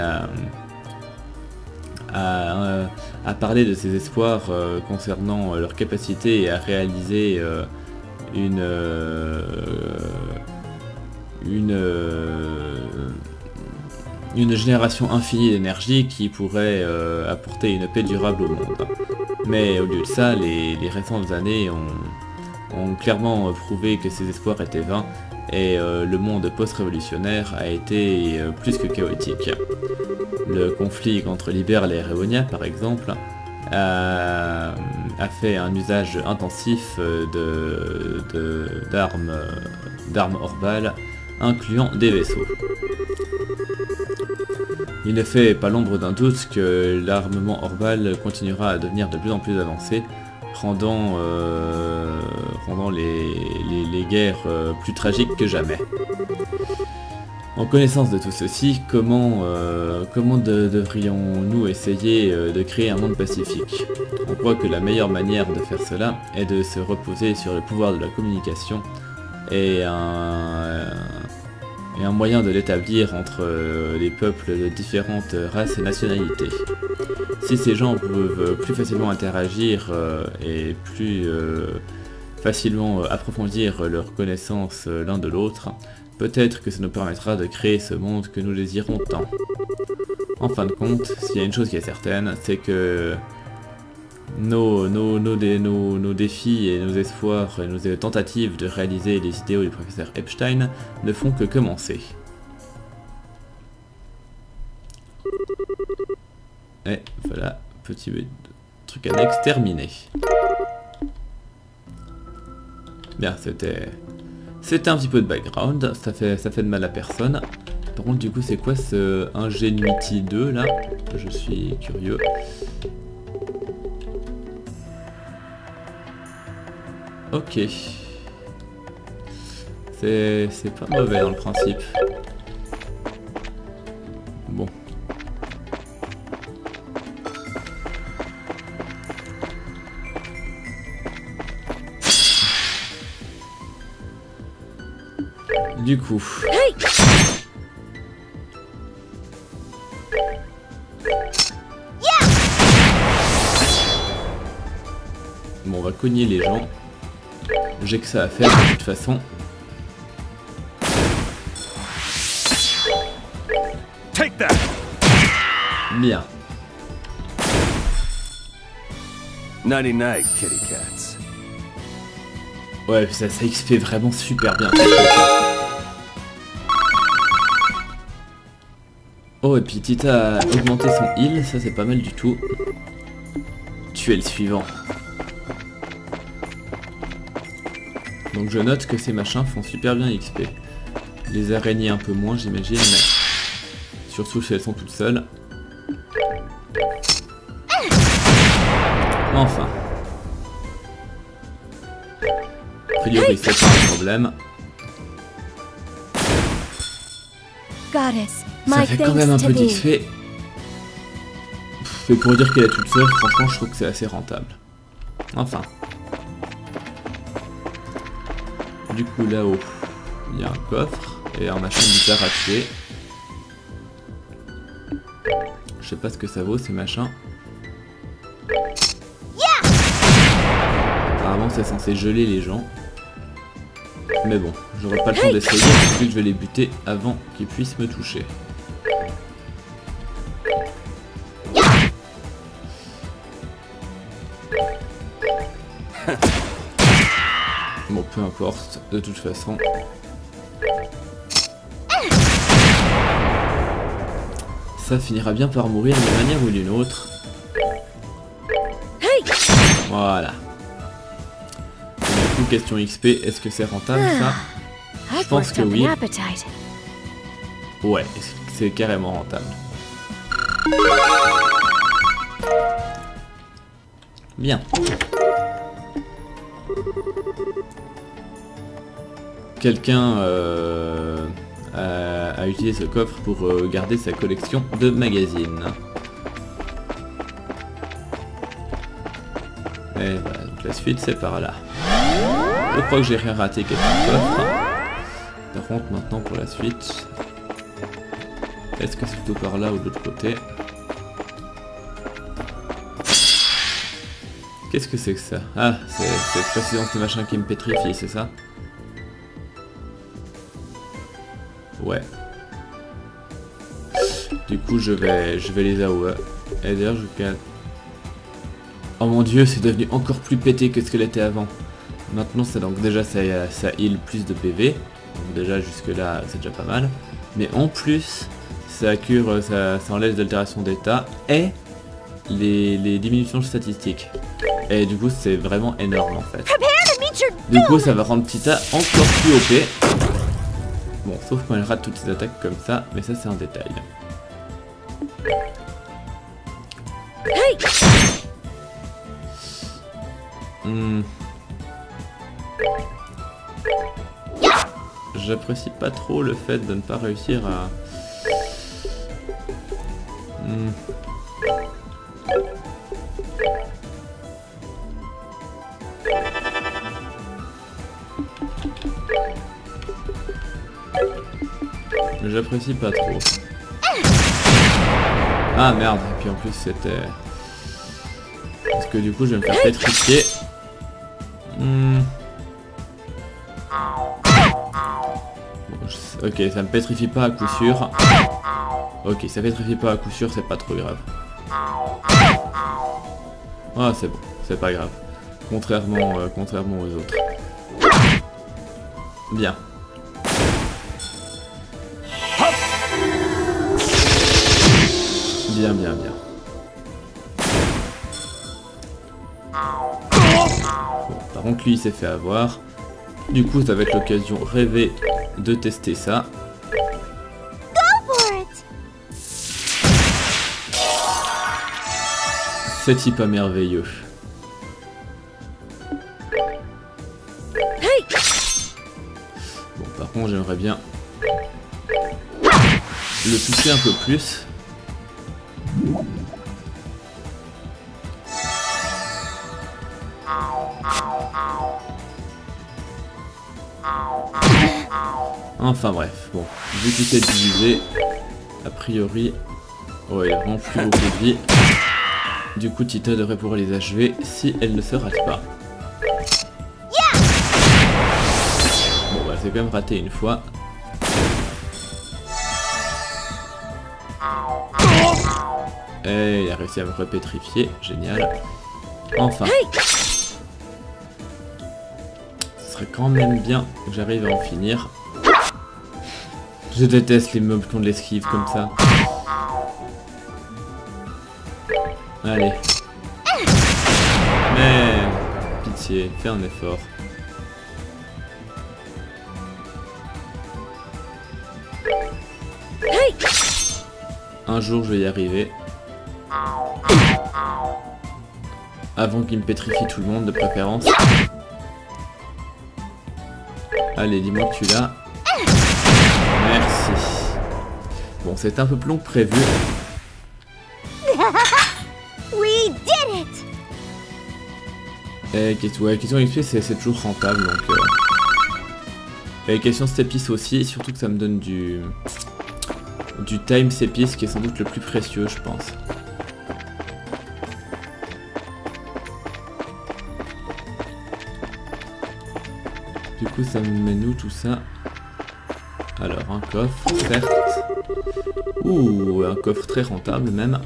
a parlé de ses espoirs concernant leur capacité à réaliser une génération infinie d'énergie qui pourrait apporter une paix durable au monde. Mais au lieu de ça, les récentes années ont clairement prouvé que ces espoirs étaient vains, et le monde post-révolutionnaire a été plus que chaotique. Le conflit entre Liberl et Révonia, par exemple, a fait un usage intensif d'armes Orbal, incluant des vaisseaux. Il ne fait pas l'ombre d'un doute que l'armement Orbal continuera à devenir de plus en plus avancé, rendant les guerres plus tragiques que jamais. En connaissance de tout ceci, comment devrions-nous essayer de créer un monde pacifique? On croit que la meilleure manière de faire cela est de se reposer sur le pouvoir de la communication et un moyen de l'établir entre les peuples de différentes races et nationalités. Si ces gens peuvent plus facilement interagir et plus facilement approfondir leurs connaissances l'un de l'autre, peut-être que ça nous permettra de créer ce monde que nous désirons tant. En fin de compte, s'il y a une chose qui est certaine, c'est que nos défis et nos espoirs et nos tentatives de réaliser les idéaux du professeur Epstein ne font que commencer. Et voilà, petit truc annexe terminé. Bien, c'était un petit peu de background, ça fait de mal à personne. Par contre, du coup, c'est quoi ce Ingenuity 2 là? Je suis curieux. Ok. C'est pas mauvais dans le principe. Bon. Du coup. Bon, on va cogner les gens. J'ai que ça à faire de toute façon. Take that. Bien. Nighty night, kitty cats. Ouais, ça XP vraiment super bien. Oh, et puis Tita a augmenté son heal, ça c'est pas mal du tout. Tu es le suivant. Donc je note que ces machins font super bien XP. Les araignées un peu moins j'imagine, mais surtout si elles sont toutes seules. Enfin. A priori c'est pas un problème. Ça fait quand même un peu d'XP. Et pour dire qu'elle est toute seule, franchement je trouve que c'est assez rentable. Enfin. Du coup là-haut, il y a un coffre et un machin bizarre à tuer. Je sais pas ce que ça vaut ces machins. normalement c'est censé geler les gens. Mais bon, j'aurai pas le temps d'essayer vu que je vais les buter avant qu'ils puissent me toucher. Bon, peu importe, de toute façon. Ça finira bien par mourir d'une manière ou d'une autre. Voilà. Et du coup, question XP, est-ce que c'est rentable ça? Je pense que oui. Ouais, c'est carrément rentable. Bien. Quelqu'un a utilisé ce coffre pour garder sa collection de magazines. Et voilà, donc la suite c'est par là. Je crois que j'ai rien raté quelques coffres. Par contre maintenant pour la suite, est-ce que c'est plutôt par là ou de l'autre côté? Qu'est-ce que c'est que ça? Ah, c'est précisément ce machin qui me pétrifie, c'est ça? Ouais. Du coup je vais les AOE. Et d'ailleurs je gagne. Oh mon dieu, c'est devenu encore plus pété que ce qu'elle était avant. Maintenant c'est donc déjà ça heal plus de PV. Donc déjà jusque là c'est déjà pas mal. Mais en plus ça cure, ça enlève l'altération d'état et les diminutions statistiques. Et du coup c'est vraiment énorme en fait. Du coup ça va rendre Tita encore plus OP. Bon, sauf quand elle rate toutes ses attaques comme ça, mais ça c'est un détail. J'apprécie pas trop le fait de ne pas réussir à... J'apprécie pas trop. Ah merde, et puis en plus c'était... Parce que du coup je vais me faire pétrifier. Bon, ok, ça me pétrifie pas à coup sûr. Ok, ça pétrifie pas à coup sûr, c'est pas trop grave. Ah c'est bon, c'est pas grave. Contrairement aux autres. Bien. Bien. Bon, par contre lui il s'est fait avoir. Du coup ça va être l'occasion rêvée de tester ça. C'est si pas merveilleux. Bon par contre j'aimerais bien le pousser un peu plus. Enfin bref, bon, vu qu'il s'est divisé, a priori, ouais, il a vraiment plus beaucoup de vie. Du coup, Tita devrait pouvoir les achever si elle ne se rate pas. Bon, bah, c'est quand même raté une fois. Et il a réussi à me repétrifier, génial. Enfin. Ce serait quand même bien que j'arrive à en finir. Je déteste les mobs qui ont de l'esquive comme ça. Allez. Mais... Pitié, fais un effort. Un jour je vais y arriver. Avant qu'il me pétrifie tout le monde de préférence. Allez, dis-moi que tu l'as. Merci. Bon, c'est un peu plus long que prévu. We did it! Et question XP, c'est toujours rentable, donc... Et question Stepis aussi, surtout que ça me donne du time Stepis, qui est sans doute le plus précieux, je pense. Du coup, ça me mène où tout ça? Alors, un coffre, certes. Ouh, un coffre très rentable même.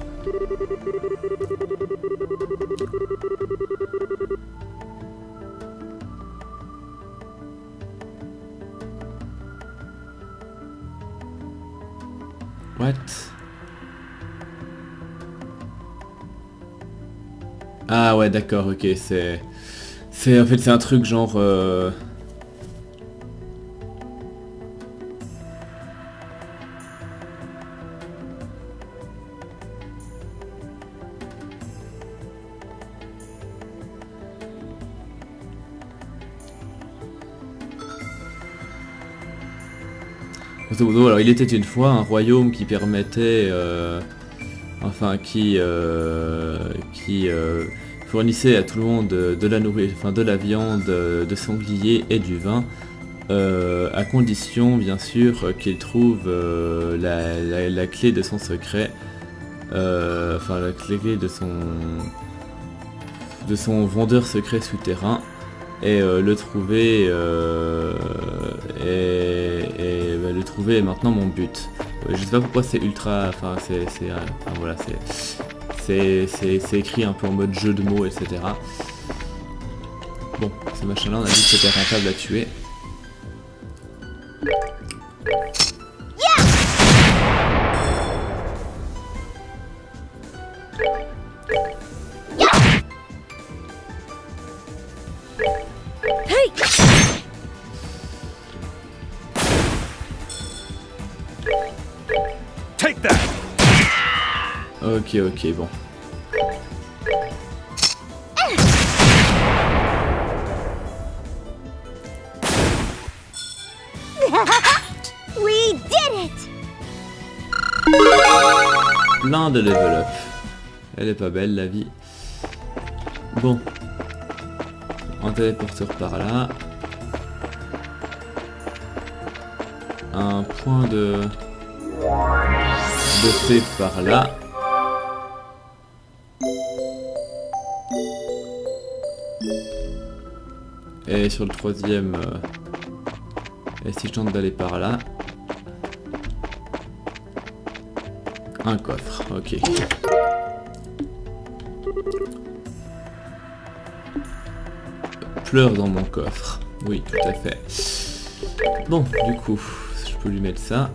What? Ah ouais, d'accord, ok, c'est en fait c'est un truc genre grosso modo, alors il était une fois un royaume qui permettait enfin qui fournissait à tout le monde de la nourriture, enfin de la viande, de sanglier et du vin, à condition bien sûr qu'il trouve la clé de son secret, enfin la clé de son vendeur secret souterrain, et le trouver le trouver est maintenant mon but. Je sais pas pourquoi c'est ultra, enfin voilà, c'est écrit un peu en mode jeu de mots, etc. Bon, ce machin là on a dit que c'était rentable à tuer. Take that! Ok, bon. We did it! Plein de level up. Elle est pas belle la vie. Bon. Un téléporteur par là. Un point de save par là. Et sur le troisième, et si je tente d'aller par là, un coffre, ok. Pleure dans mon coffre, oui, tout à fait. Bon, du coup, je peux lui mettre ça.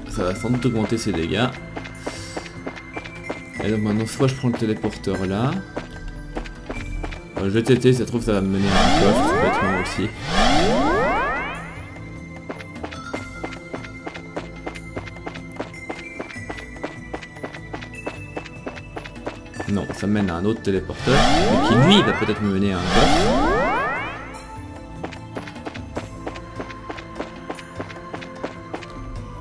Ça va sans doute augmenter ses dégâts. Et donc maintenant, soit je prends le téléporteur là. Je vais tester, ça se trouve ça va me mener à un coffre, bêtement aussi. Non, ça me mène à un autre téléporteur, mais qui lui va peut-être me mener à un coffre.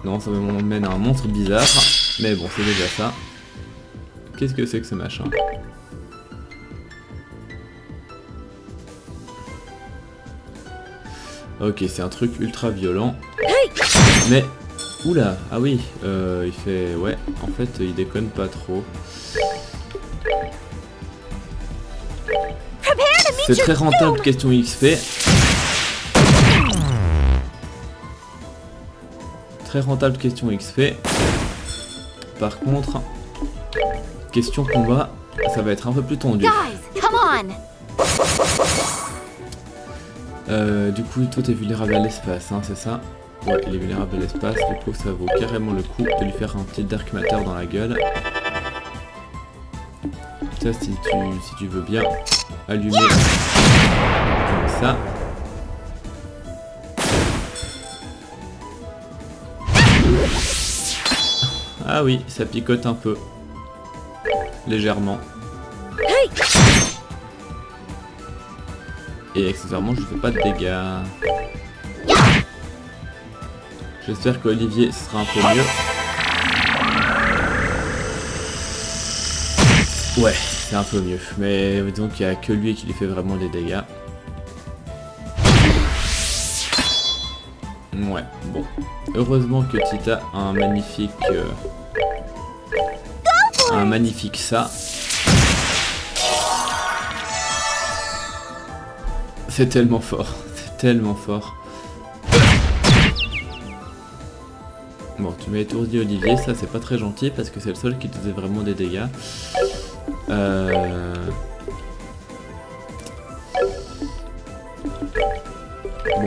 Non, ça me mène à un monstre bizarre, mais bon, c'est déjà ça. Qu'est-ce que c'est que ce machin? Ok, c'est un truc ultra violent. Mais, oula, ah oui, il fait, ouais, en fait, il déconne pas trop. C'est très rentable question XP. Très rentable question XP. Par contre, question combat, ça va être un peu plus tendu. Guys, come on! Du coup, toi t'es vulnérable à l'espace, hein, c'est ça? Ouais, il est vulnérable à l'espace, du coup ça vaut carrément le coup de lui faire un petit Dark Matter dans la gueule. Ça, si tu veux bien allumer comme ça. Ah oui, ça picote un peu. Légèrement. Et accessoirement, je fais pas de dégâts. J'espère qu'Olivier sera un peu mieux. Ouais, c'est un peu mieux. Mais donc il n'y a que lui qui lui fait vraiment des dégâts. Ouais, bon. Heureusement que Tita a un magnifique ça. C'est tellement fort. C'est tellement fort. Bon, tu m'as étourdi Olivier, ça c'est pas très gentil parce que c'est le seul qui te faisait vraiment des dégâts. Bon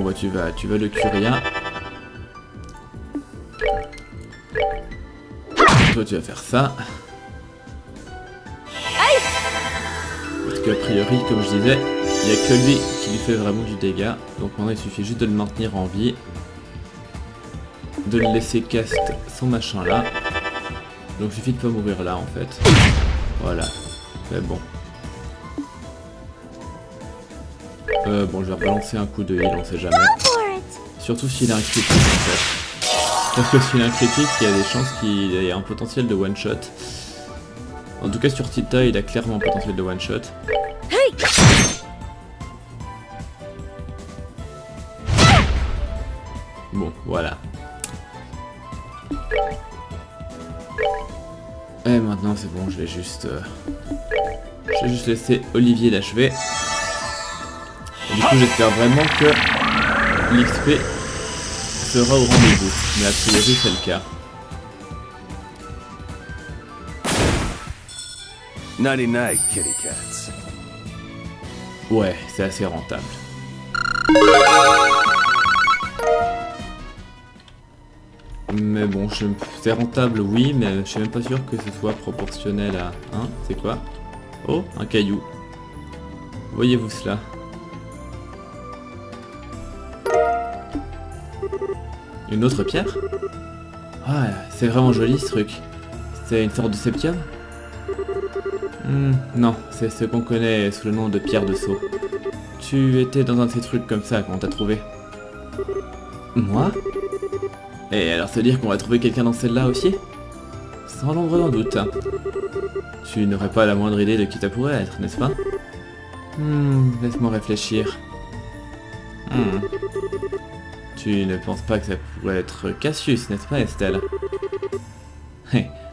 bah tu vas le curia. Toi tu vas faire ça. Parce qu'a priori, comme je disais, il n'y a que lui qui lui fait vraiment du dégât. Donc maintenant il suffit juste de le maintenir en vie. De le laisser cast son machin là. Donc il suffit de pas mourir là en fait. Voilà. Mais bon. Bon, je vais rebalancer un coup de heal, on sait jamais. Surtout s'il a un critique en fait. Parce que s'il a un critique, il y a des chances qu'il ait un potentiel de one shot. En tout cas sur Tita, il a clairement un potentiel de one shot. Bon, voilà. Et maintenant c'est bon, je vais juste laisser Olivier l'achever. Du coup j'espère vraiment que l'XP sera au rendez-vous. Mais a priori c'est le cas. 99 kitty cats. Ouais, c'est assez rentable. Mais bon, c'est rentable oui, mais je suis même pas sûr que ce soit proportionnel à... Hein, c'est quoi? Oh, un caillou. Voyez-vous cela? Une autre pierre? Ah, c'est vraiment joli ce truc. C'est une sorte de septium? Non, c'est ce qu'on connaît sous le nom de pierre de Sceau. Tu étais dans un de ces trucs comme ça quand on t'a trouvé. Moi? Et alors ça veut dire qu'on va trouver quelqu'un dans celle-là aussi? Sans l'ombre d'un doute. Tu n'aurais pas la moindre idée de qui ça pourrait être, n'est-ce pas? Laisse-moi réfléchir. Tu ne penses pas que ça pourrait être Cassius, n'est-ce pas Estelle?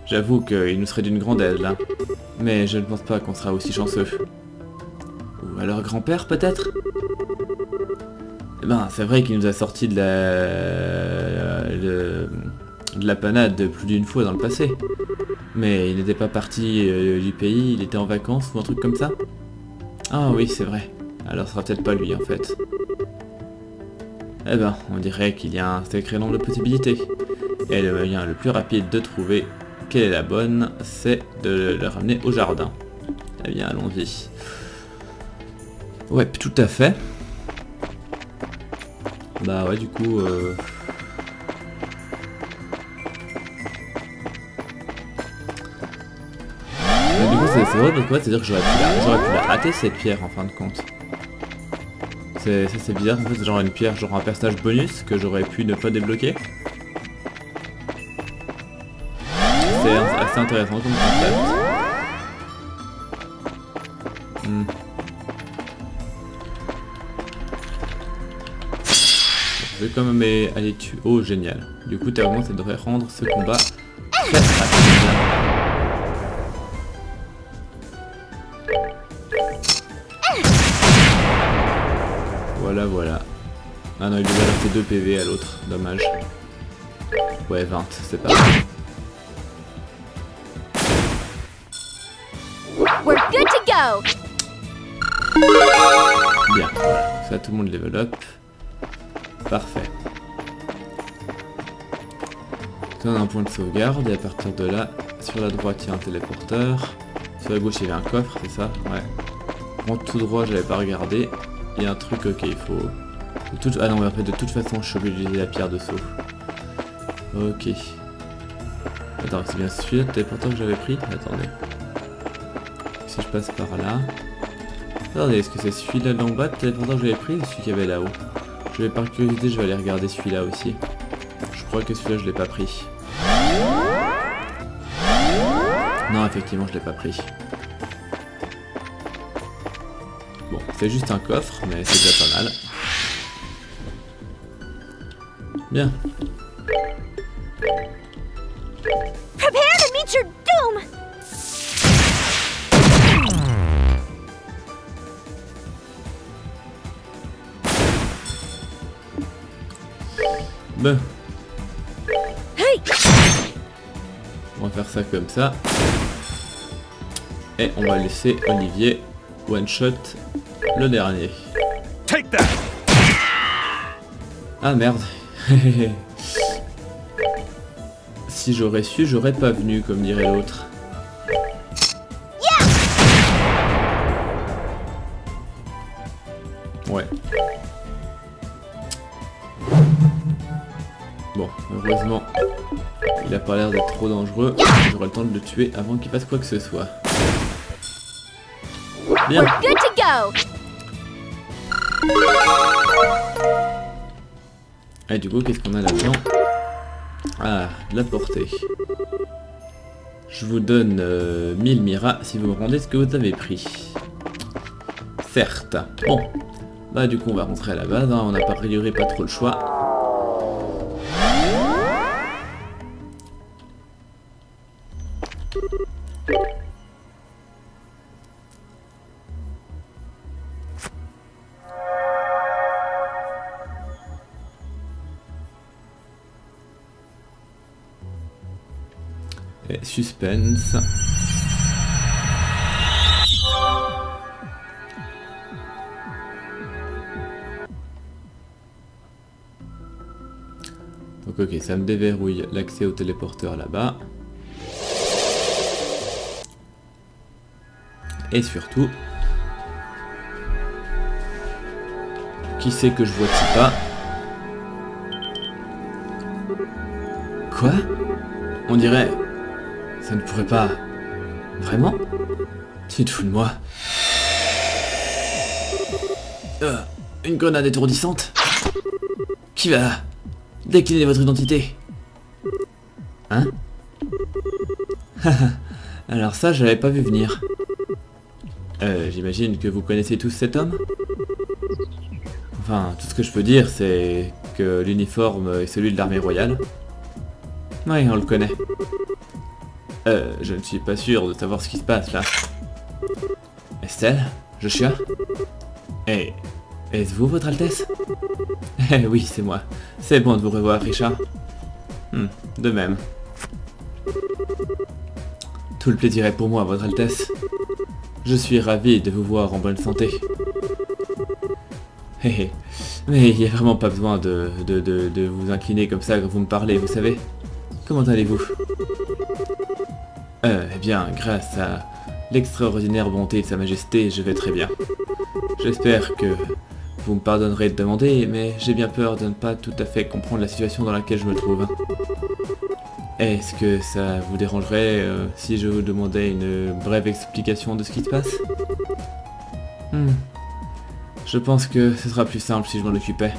J'avoue qu'il nous serait d'une grande aide là. Mais je ne pense pas qu'on sera aussi chanceux. Ou alors grand-père peut-être? Eh ben c'est vrai qu'il nous a sorti de la panade plus d'une fois dans le passé. Mais il n'était pas parti du pays, il était en vacances ou un truc comme ça? Ah oui c'est vrai. Alors ce sera peut-être pas lui en fait. Eh ben, on dirait qu'il y a un sacré nombre de possibilités. Et le moyen le plus rapide de trouver quelle est la bonne, c'est de le ramener au jardin. Eh bien, allons-y. Ouais, tout à fait. Bah ouais, du coup... Du coup, c'est vrai, donc ouais, c'est-à-dire que j'aurais pu la rater cette pierre en fin de compte. Ça c'est bizarre, en fait c'est genre une pierre, genre un personnage bonus que j'aurais pu ne pas débloquer. C'est assez intéressant comme concept. Je vais quand même aller tuer... Oh génial. Du coup théoriquement ça devrait rendre ce combat très rapide. Voilà. Ah non, il lui a resté 2 PV à l'autre, dommage. Ouais, 20, c'est pas grave. We're good to go. Bien, voilà. Ça tout le monde level up. Parfait. On a un point de sauvegarde et à partir de là, sur la droite il y a un téléporteur. Sur la gauche il y avait un coffre, c'est ça? Ouais. En tout droit, j'avais pas regardé. Il y a un truc, ok, il faut... Ah non, mais en fait, de toute façon, je suis obligé d'utiliser la pierre de Sceau. Ok. Attends, c'est bien celui-là le téléporteur que j'avais pris? Attendez. Si je passe par là... Attendez, est-ce que c'est celui-là d'en bas, le téléporteur que j'avais pris, ou celui qu'il y avait là-haut? Je vais par curiosité, je vais aller regarder celui-là aussi. Je crois que celui-là, je l'ai pas pris. Non, effectivement, je l'ai pas pris. Bon, c'est juste un coffre, mais c'est déjà pas mal. Bien. Prepare to meet your doom. Ben. On va faire ça comme ça. Et on va laisser Olivier one-shot le dernier. Take that! Ah merde. Si j'aurais su, j'aurais pas venu, comme dirait l'autre. Ouais. Bon, heureusement, il a pas l'air d'être trop dangereux. J'aurai le temps de le tuer avant qu'il fasse quoi que ce soit. Bien. We're good to go. Et du coup, qu'est-ce qu'on a là-dedans? Ah, de la portée. Je vous donne 1000 Mira si vous me rendez ce que vous avez pris. Certes. Bon. Bah du coup, on va rentrer à la base. Hein. On n'a pas priori pas trop le choix. Et suspense. Donc ok, ça me déverrouille l'accès au téléporteur là-bas. Et surtout... Qui c'est que je vois pas? Quoi? On dirait... Ça ne pourrait pas... Vraiment? Tu te fous de moi? Une grenade étourdissante? Qui va décliner votre identité? Hein? Alors ça, je l'avais pas vu venir. J'imagine que vous connaissez tous cet homme? Enfin, tout ce que je peux dire, c'est que l'uniforme est celui de l'armée royale. Oui, on le connaît. Je ne suis pas sûr de savoir ce qui se passe là. Estelle? Joshua? Eh, est-ce vous, votre Altesse? Eh oui, c'est moi. C'est bon de vous revoir, Richard. De même. Tout le plaisir est pour moi, votre Altesse. Je suis ravi de vous voir en bonne santé. Hé mais il n'y a vraiment pas besoin de vous incliner comme ça quand vous me parlez, vous savez. Comment allez-vous? Eh bien, grâce à l'extraordinaire bonté de Sa Majesté, je vais très bien. J'espère que vous me pardonnerez de demander, mais j'ai bien peur de ne pas tout à fait comprendre la situation dans laquelle je me trouve. Est-ce que ça vous dérangerait si je vous demandais une brève explication de ce qui se passe? Je pense que ce sera plus simple si je m'en occupais.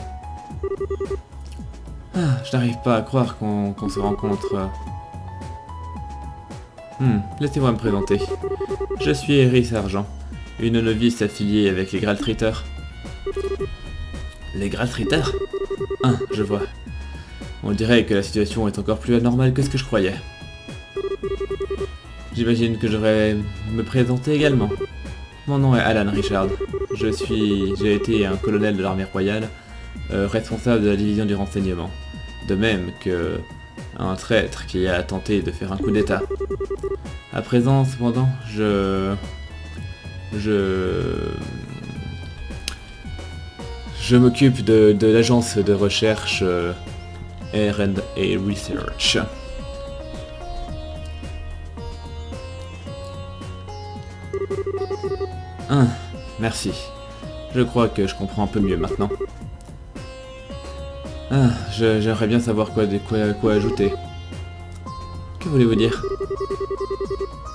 Ah, je n'arrive pas à croire qu'on se rencontre... Laissez-moi me présenter. Je suis Eris Argent, une novice affiliée avec les Graltritters. Les Graltritters? Ah, je vois. On dirait que la situation est encore plus anormale que ce que je croyais. J'imagine que je devrais me présenter également. Mon nom est Alan Richard. J'ai été un colonel de l'armée royale, responsable de la division du renseignement. De même que un traître qui a tenté de faire un coup d'état. À présent, cependant, je m'occupe de l'agence de recherche R&A Research. Merci. Je crois que je comprends un peu mieux maintenant. J'aimerais bien savoir quoi ajouter. Que voulez-vous dire?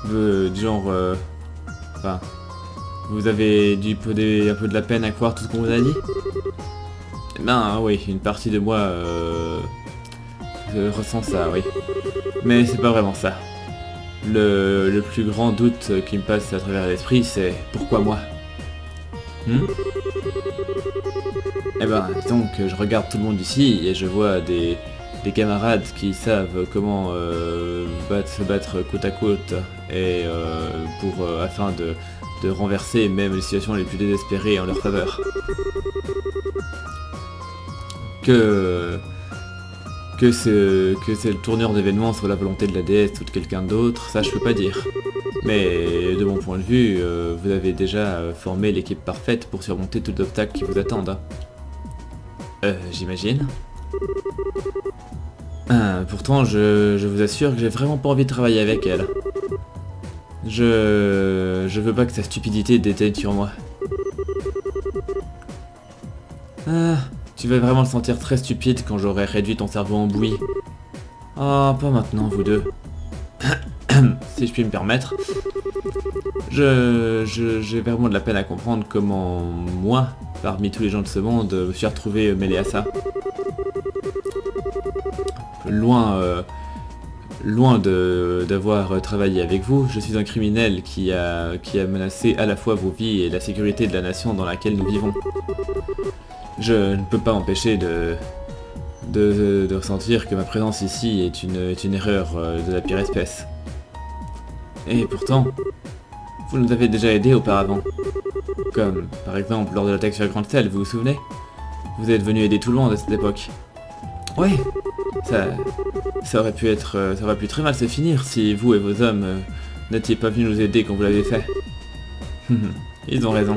Du genre... Enfin... Vous avez un peu de la peine à croire tout ce qu'on vous a dit? Eh ben oui, une partie de moi ressent ça, oui. Mais c'est pas vraiment ça. Le plus grand doute qui me passe à travers l'esprit, c'est pourquoi moi? Eh ben, disons que je regarde tout le monde ici et je vois des camarades qui savent comment se battre côte à côte et afin de renverser même les situations les plus désespérées en leur faveur. Que Que c'est le tournure d'événements sur la volonté de la déesse ou de quelqu'un d'autre, ça je peux pas dire. Mais de mon point de vue, vous avez déjà formé l'équipe parfaite pour surmonter tous les obstacles qui vous attendent. J'imagine. Pourtant, je vous assure que j'ai vraiment pas envie de travailler avec elle. Je veux pas que sa stupidité déteigne sur moi. Tu vas vraiment le sentir très stupide quand j'aurai réduit ton cerveau en bouillie. Ah, pas maintenant, vous deux. Si je puis me permettre. J'ai vraiment de la peine à comprendre comment moi, parmi tous les gens de ce monde, me suis retrouvé mêlé à ça. Loin d'avoir travaillé avec vous, je suis un criminel qui a menacé à la fois vos vies et la sécurité de la nation dans laquelle nous vivons. Je ne peux pas m'empêcher de ressentir que ma présence ici est une erreur de la pire espèce. Et pourtant, vous nous avez déjà aidés auparavant. Comme, par exemple, lors de l'attaque sur Grand Cell, vous vous souvenez? Vous êtes venu aider tout le monde à cette époque. Ouais, ça aurait pu très mal se finir si vous et vos hommes n'étiez pas venus nous aider quand vous l'avez fait. Ils ont raison.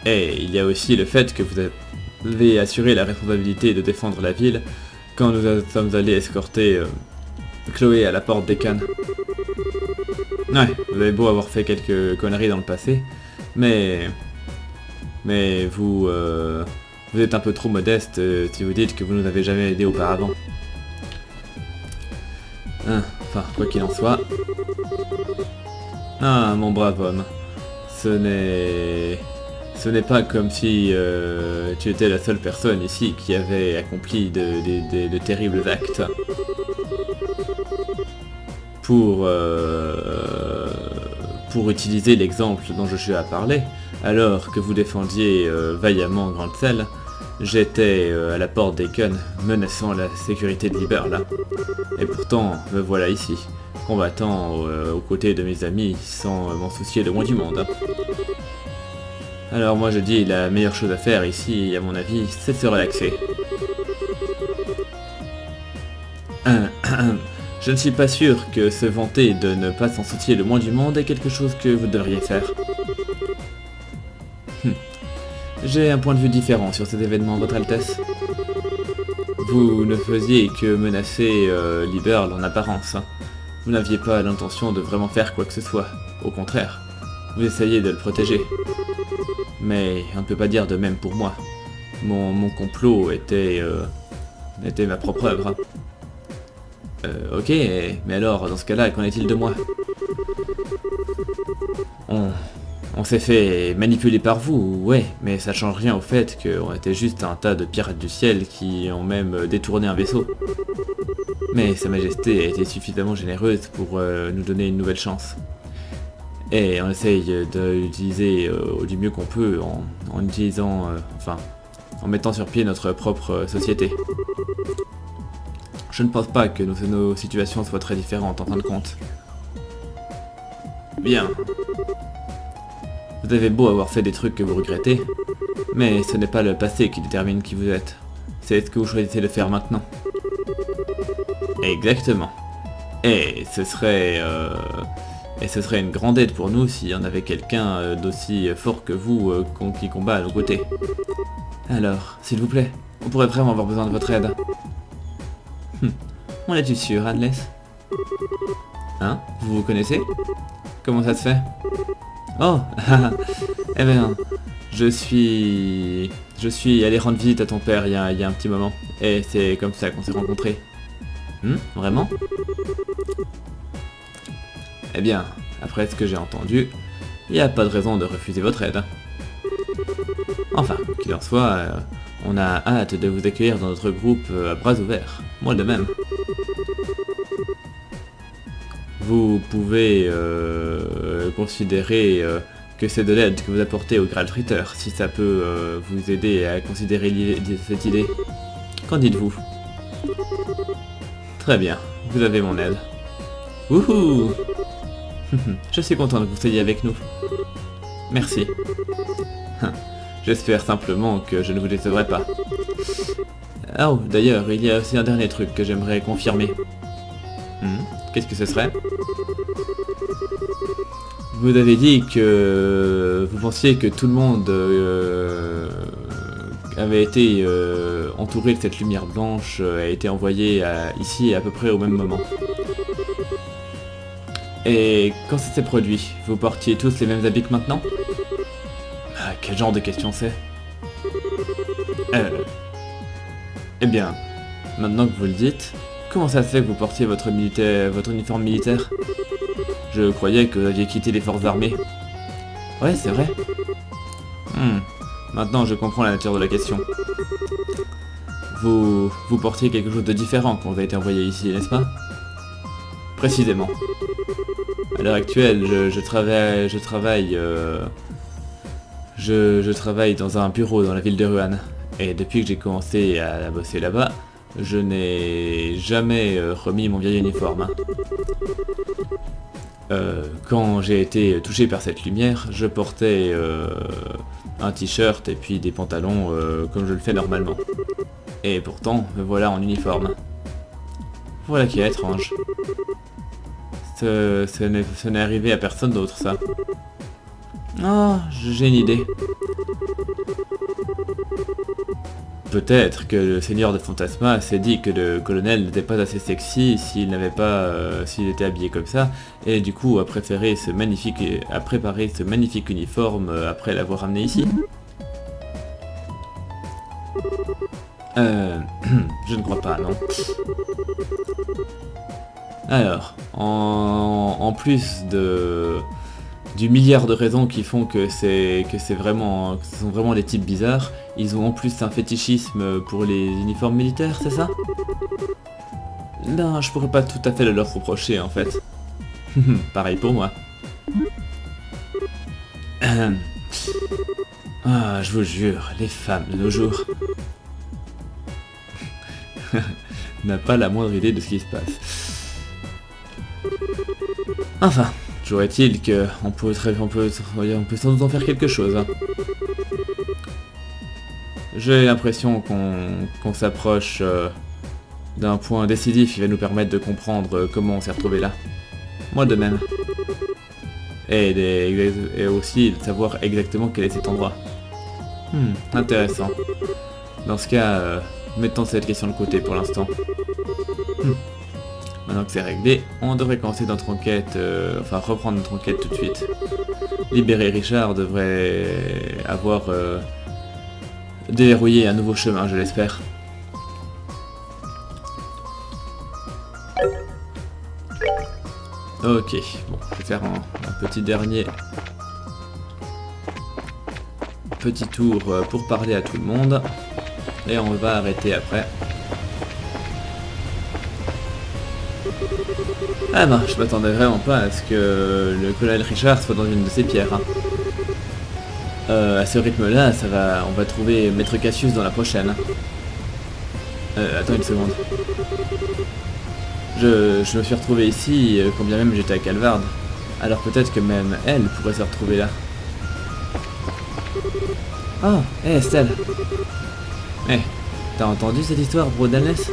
Et il y a aussi le fait que vous avez assuré la responsabilité de défendre la ville quand nous sommes allés escorter Chloé à la porte des Cannes. Ouais, vous avez beau avoir fait quelques conneries dans le passé, mais vous êtes un peu trop modeste si vous dites que vous nous avez jamais aidés auparavant. Enfin, quoi qu'il en soit. Ah, mon brave homme. Ce n'est pas comme si tu étais la seule personne ici qui avait accompli de terribles actes. Pour utiliser l'exemple dont Joshua a parlé, alors que vous défendiez vaillamment Grand Cell, j'étais à la porte des Cannes, menaçant la sécurité de Liberl. Et pourtant, me voilà ici, combattant aux côtés de mes amis sans m'en soucier le moins du monde. Alors moi je dis, la meilleure chose à faire ici, à mon avis, c'est de se relaxer. Je ne suis pas sûr que se vanter de ne pas s'en soucier le moins du monde est quelque chose que vous devriez faire. J'ai un point de vue différent sur cet événement, Votre Altesse. Vous ne faisiez que menacer Liberl en apparence. Vous n'aviez pas l'intention de vraiment faire quoi que ce soit. Au contraire, vous essayez de le protéger. Mais on ne peut pas dire de même pour moi. Mon complot était ma propre œuvre. Ok, mais alors, dans ce cas-là, qu'en est-il de moi? On s'est fait manipuler par vous, ouais, mais ça change rien au fait qu'on était juste un tas de pirates du ciel qui ont même détourné un vaisseau. Mais Sa Majesté a été suffisamment généreuse pour nous donner une nouvelle chance. Et on essaye de l'utiliser du mieux qu'on peut en utilisant, en mettant sur pied notre propre société. Je ne pense pas que nos situations soient très différentes en fin de compte. Bien. Vous avez beau avoir fait des trucs que vous regrettez, mais ce n'est pas le passé qui détermine qui vous êtes. C'est ce que vous choisissez de faire maintenant. Exactement. Et ce serait une grande aide pour nous s'il y en avait quelqu'un d'aussi fort que vous qui combat à nos côtés. Alors, s'il vous plaît, on pourrait vraiment avoir besoin de votre aide. En es-tu sûr, Adless? Hein? Vous vous connaissez? Comment ça se fait? Oh! Eh bien, je suis allé rendre visite à ton père il y a un petit moment, et c'est comme ça qu'on s'est rencontrés. Vraiment? Eh bien, après ce que j'ai entendu, il n'y a pas de raison de refuser votre aide. Enfin, qu'il en soit, on a hâte de vous accueillir dans notre groupe à bras ouverts, moi de même. Vous pouvez considérer que c'est de l'aide que vous apportez au Graal Fritter, si ça peut vous aider à considérer cette idée. Qu'en dites-vous? Très bien, vous avez mon aide. Wouhou! Je suis content que vous soyez avec nous. Merci. J'espère simplement que je ne vous décevrai pas. Ah, oh, d'ailleurs, il y a aussi un dernier truc que j'aimerais confirmer. Qu'est-ce que ce serait? Vous avez dit que vous pensiez que tout le monde avait été entouré de cette lumière blanche, a été envoyé ici à peu près au même moment. Et quand ça s'est produit, vous portiez tous les mêmes habits que maintenant? Ah, quel genre de question c'est? Eh bien, maintenant que vous le dites, comment ça se fait que vous portiez votre uniforme militaire? Je croyais que vous aviez quitté les forces armées. Ouais, c'est vrai. Maintenant, je comprends la nature de la question. Vous portiez quelque chose de différent quand vous avez été envoyé ici, n'est-ce pas? Précisément. À l'heure actuelle, je travaille dans un bureau dans la ville de Ruan. Et depuis que j'ai commencé à bosser là-bas, je n'ai jamais remis mon vieil uniforme. Quand j'ai été touché par cette lumière, je portais un t-shirt et puis des pantalons comme je le fais normalement. Et pourtant, me voilà en uniforme. Voilà qui est étrange. Ce n'est arrivé à personne d'autre, ça. Oh, j'ai une idée. Peut-être que le seigneur de Fantasma s'est dit que le colonel n'était pas assez sexy s'il était habillé comme ça, et du coup a préparé ce magnifique uniforme après l'avoir amené ici. Je ne crois pas, non. Alors, en plus du milliard de raisons qui font que ce sont vraiment des types bizarres, ils ont en plus un fétichisme pour les uniformes militaires, c'est ça? Non, je pourrais pas tout à fait le leur reprocher en fait. Pareil pour moi. Ah, je vous jure, les femmes de nos jours n'a pas la moindre idée de ce qui se passe. Enfin, toujours est-il qu'on peut sans doute en faire quelque chose. Hein. J'ai l'impression qu'on s'approche d'un point décisif qui va nous permettre de comprendre comment on s'est retrouvé là. Moi de même. Et aussi de savoir exactement quel est cet endroit. Intéressant. Dans ce cas, mettons cette question de côté pour l'instant. Maintenant que c'est réglé, on devrait commencer notre enquête, reprendre notre enquête tout de suite. Libérer Richard devrait avoir déverrouillé un nouveau chemin, je l'espère. Ok, bon, je vais faire un petit dernier petit tour pour parler à tout le monde. Et on va arrêter après. Ah ben, je m'attendais vraiment pas à ce que le colonel Richard soit dans une de ces pierres. Hein. À ce rythme-là, on va trouver Maître Cassius dans la prochaine. Attends une seconde. Je me suis retrouvé ici, quand bien même j'étais à Calvard. Alors peut-être que même elle pourrait se retrouver là. Oh, hé Estelle. T'as entendu cette histoire, Brodanless?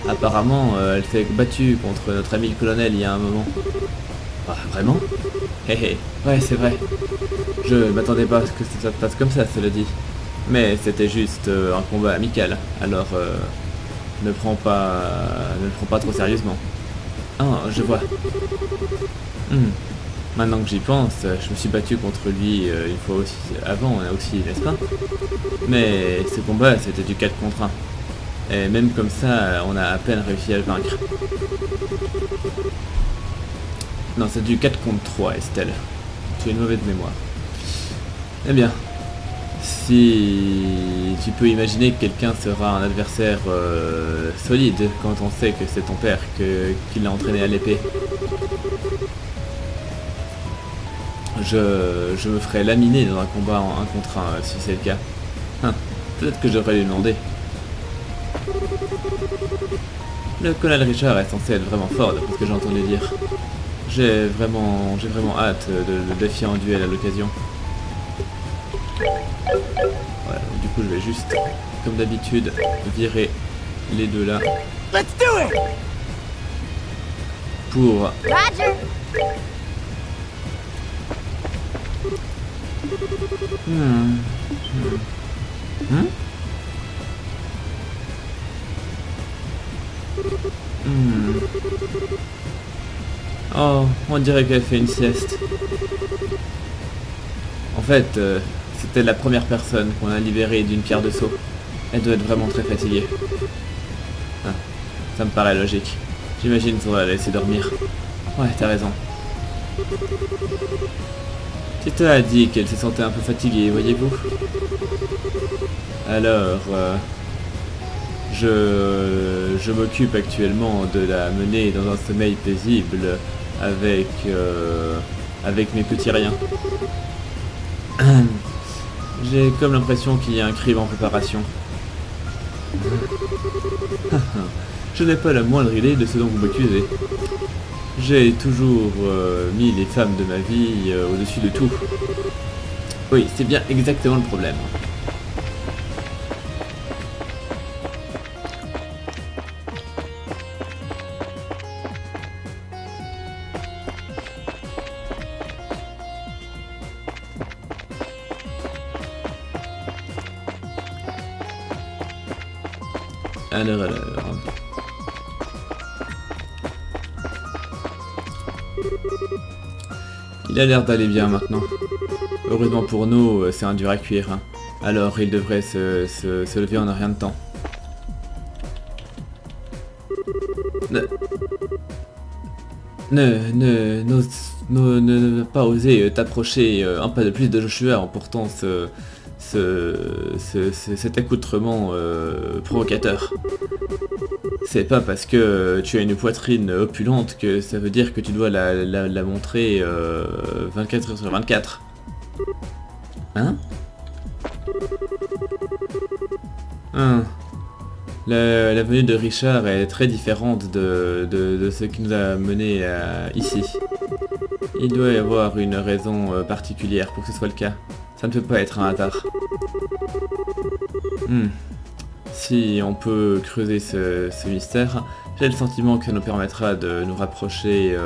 Apparemment, elle s'est battue contre notre ami le colonel il y a un moment. Ah, vraiment? Ouais, c'est vrai. Je m'attendais pas à ce que ça se passe comme ça, cela dit. Mais c'était juste un combat amical, alors ne le prends pas trop sérieusement. Ah, je vois. Maintenant que j'y pense, je me suis battu contre lui une fois aussi, avant aussi, n'est-ce pas? Mais ce combat, c'était du 4 contre 1. Et même comme ça, on a à peine réussi à le vaincre. Non, c'est du 4 contre 3, Estelle. Tu as une mauvaise mémoire. Eh bien, si tu peux imaginer que quelqu'un sera un adversaire solide quand on sait que c'est ton père qui l'a entraîné à l'épée, je me ferai laminer dans un combat en 1 contre 1 si c'est le cas. Peut-être que je devrais lui demander. Le colonel Richard est censé être vraiment fort d'après ce que j'ai entendu dire. J'ai vraiment hâte de le défier en duel à l'occasion. Voilà, du coup je vais juste comme d'habitude, virer les deux là Let's do it! Roger. pour... Oh, on dirait qu'elle fait une sieste. En fait, c'était la première personne qu'on a libérée d'une pierre de saut. Elle doit être vraiment très fatiguée. Ah, ça me paraît logique. J'imagine qu'on va la laisser dormir. Ouais, t'as raison. Tita a dit qu'elle se sentait un peu fatiguée, voyez-vous. Alors, je m'occupe actuellement de la mener dans un sommeil paisible avec mes petits riens. J'ai comme l'impression qu'il y a un crime en préparation. Je n'ai pas la moindre idée de ce dont vous m'accusez. J'ai toujours mis les femmes de ma vie au-dessus de tout. Oui, c'est bien exactement le problème. Alors. Il a l'air d'aller bien maintenant. Heureusement pour nous, c'est un dur à cuire. Hein. Alors il devrait se lever en un rien de temps. Ne pas oser t'approcher un pas de plus de Joshua en portant cet accoutrement provocateur. C'est pas parce que tu as une poitrine opulente que ça veut dire que tu dois la montrer 24 heures sur 24. Hein? La venue de Richard est très différente de ce qui nous a menés ici. Il doit y avoir une raison particulière pour que ce soit le cas. Ça ne peut pas être un hasard. Si on peut creuser ce mystère, j'ai le sentiment que ça nous permettra de nous rapprocher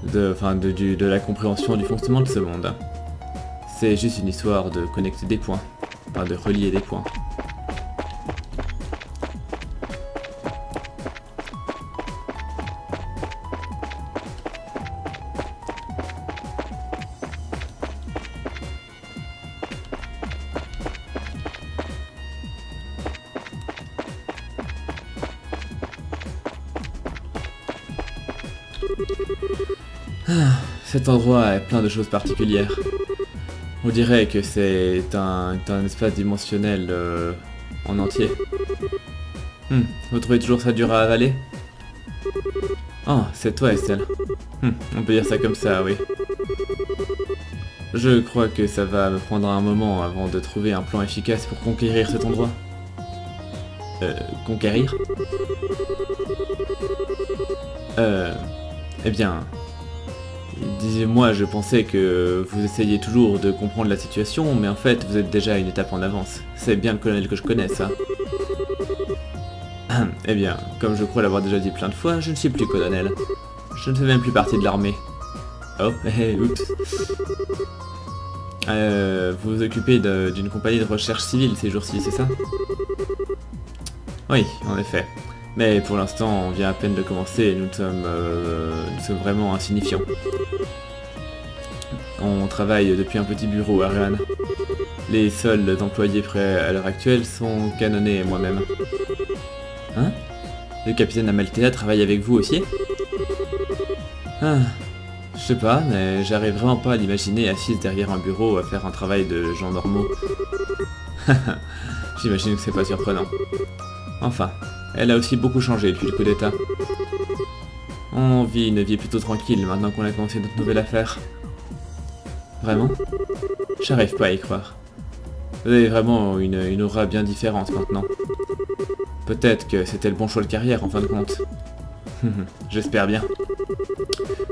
de la compréhension du fonctionnement de ce monde. C'est juste une histoire de connecter des points, enfin de relier des points. Cet endroit est plein de choses particulières. On dirait que c'est un espace dimensionnel en entier. Vous trouvez toujours ça dur à avaler? Oh, c'est toi Estelle. On peut dire ça comme ça, oui. Je crois que ça va me prendre un moment avant de trouver un plan efficace pour conquérir cet endroit. Conquérir? Eh bien... Disez-moi, je pensais que vous essayiez toujours de comprendre la situation, mais en fait, vous êtes déjà une étape en avance. C'est bien le colonel que je connais, ça. Eh bien, comme je crois l'avoir déjà dit plein de fois, je ne suis plus colonel. Je ne fais même plus partie de l'armée. Oh, oups. Vous vous occupez d'une compagnie de recherche civile ces jours-ci, c'est ça? Oui, en effet. Mais pour l'instant, on vient à peine de commencer et nous sommes vraiment insignifiants. On travaille depuis un petit bureau à Rennes. Les seuls employés prêts à l'heure actuelle sont Canonné et moi-même. Hein? Le capitaine Amalthea travaille avec vous aussi? Je sais pas, mais j'arrive vraiment pas à l'imaginer assise derrière un bureau à faire un travail de gens normaux. J'imagine que c'est pas surprenant. Enfin, elle a aussi beaucoup changé depuis le coup d'état. On vit une vie plutôt tranquille maintenant qu'on a commencé notre nouvelle affaire. Vraiment? J'arrive pas à y croire. Vous avez vraiment une aura bien différente maintenant. Peut-être que c'était le bon choix de carrière en fin de compte. J'espère bien.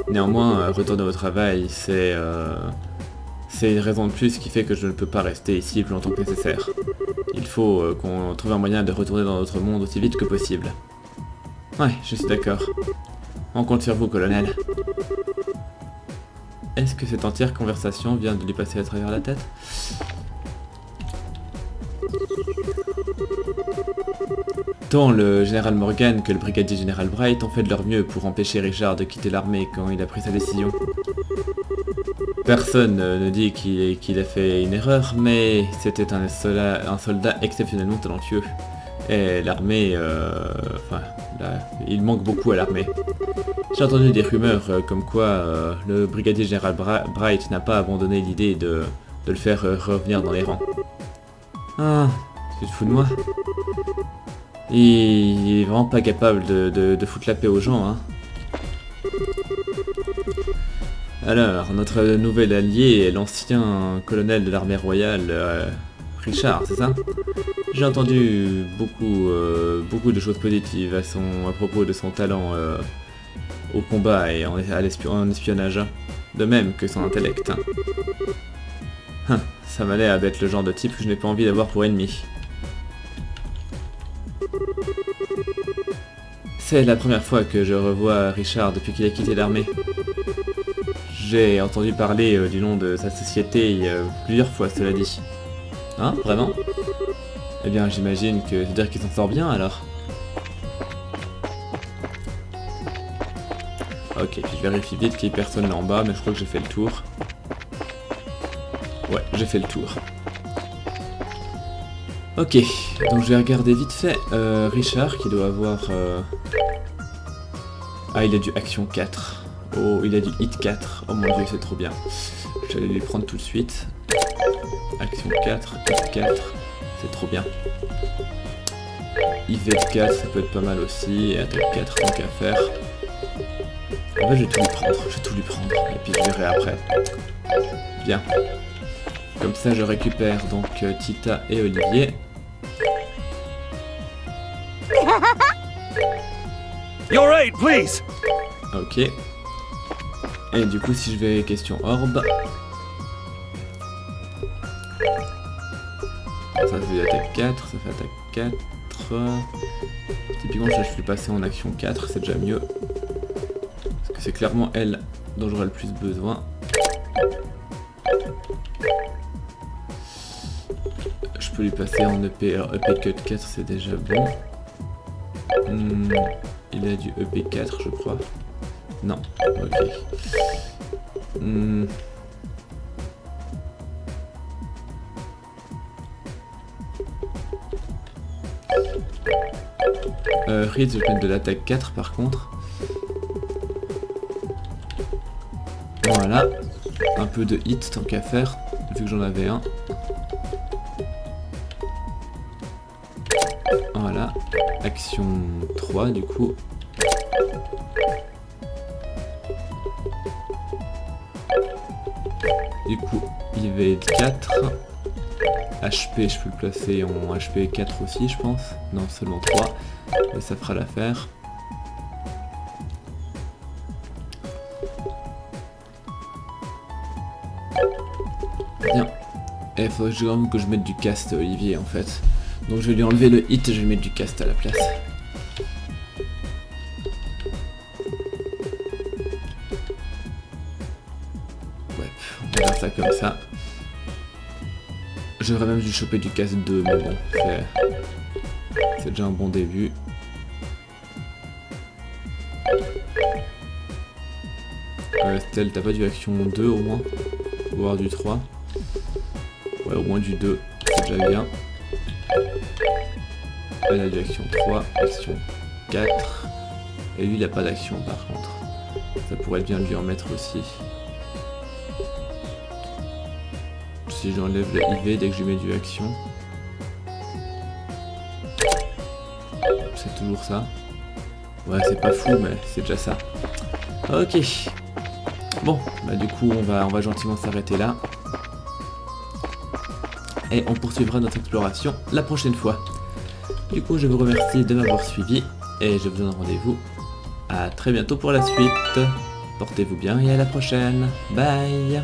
Néanmoins, retourner au travail, c'est C'est une raison de plus qui fait que je ne peux pas rester ici plus longtemps que nécessaire. Il faut qu'on trouve un moyen de retourner dans notre monde aussi vite que possible. Ouais, je suis d'accord. On compte sur vous, colonel. Est-ce que cette entière conversation vient de lui passer à travers la tête? Tant le général Morgan que le brigadier général Bright ont fait de leur mieux pour empêcher Richard de quitter l'armée quand il a pris sa décision. Personne ne dit qu'il a fait une erreur, mais c'était un soldat exceptionnellement talentueux. Et l'armée, il manque beaucoup à l'armée. J'ai entendu des rumeurs comme quoi le brigadier général Bright n'a pas abandonné l'idée de le faire revenir dans les rangs. Ah, tu te fous de moi? Il est vraiment pas capable de foutre la paix aux gens, hein. Alors, notre nouvel allié est l'ancien colonel de l'armée royale, Richard, c'est ça? J'ai entendu beaucoup de choses positives à propos de son talent au combat et en espionnage, de même que son intellect. Ça m'a l'air d'être le genre de type que je n'ai pas envie d'avoir pour ennemi. C'est la première fois que je revois Richard depuis qu'il a quitté l'armée. J'ai entendu parler du nom de sa société plusieurs fois, cela dit. Hein, vraiment? Eh bien, j'imagine que c'est-à-dire qu'il s'en sort bien, alors. Ok, puis je vérifie vite qu'il y ait personne là en bas, mais je crois que j'ai fait le tour. Ouais, j'ai fait le tour. Ok, donc je vais regarder vite fait Richard, qui doit avoir... Ah, il a du Action 4. Oh, il a du Hit 4. Oh mon dieu, c'est trop bien. J'allais lui prendre tout de suite. Action 4, Hit 4. C'est trop bien. IV 4, ça peut être pas mal aussi. Et attaque 4, tant qu'à faire. En fait, je vais tout lui prendre. Je vais tout lui prendre. Et puis je verrai après. Bien. Comme ça, je récupère donc Tita et Olivier. Your aid, please! Ok. Et du coup, si je vais question orbe... Ça fait attaque 4, ça fait attaque 4... Typiquement, je suis passé en action 4, c'est déjà mieux. Parce que c'est clairement elle dont j'aurai le plus besoin. Je peux lui passer en EP, alors EP cut 4 c'est déjà bon. Il a du EP 4 je crois. Non, ok. Reed, je vais mettre de l'attaque 4 par contre. Voilà. Un peu de hit tant qu'à faire, vu que j'en avais un. Voilà. Action 3 du coup. Du coup, il va être 4. HP, je peux le placer en HP 4 aussi, je pense. Non, seulement 3. Et ça fera l'affaire. Bien. Et il faut que je mette du cast Olivier en fait. Donc je vais lui enlever le hit et je vais mettre du cast à la place. Ouais, on va faire ça comme ça. J'aurais même dû choper du cast 2, mais bon, c'est déjà un bon début. Estelle, t'as pas du action 2 au moins? Voire du 3? Ouais, au moins du 2, c'est déjà bien. Elle a du action 3, action 4. Et lui, il a pas d'action par contre. Ça pourrait bien lui en mettre aussi. Si j'enlève le IV dès que je lui mets du action. C'est toujours ça. Ouais, c'est pas fou, mais c'est déjà ça. Ok. Bon, bah du coup, on va gentiment s'arrêter là. Et on poursuivra notre exploration la prochaine fois. Du coup, je vous remercie de m'avoir suivi et je vous donne rendez-vous à très bientôt pour la suite. Portez-vous bien et à la prochaine. Bye!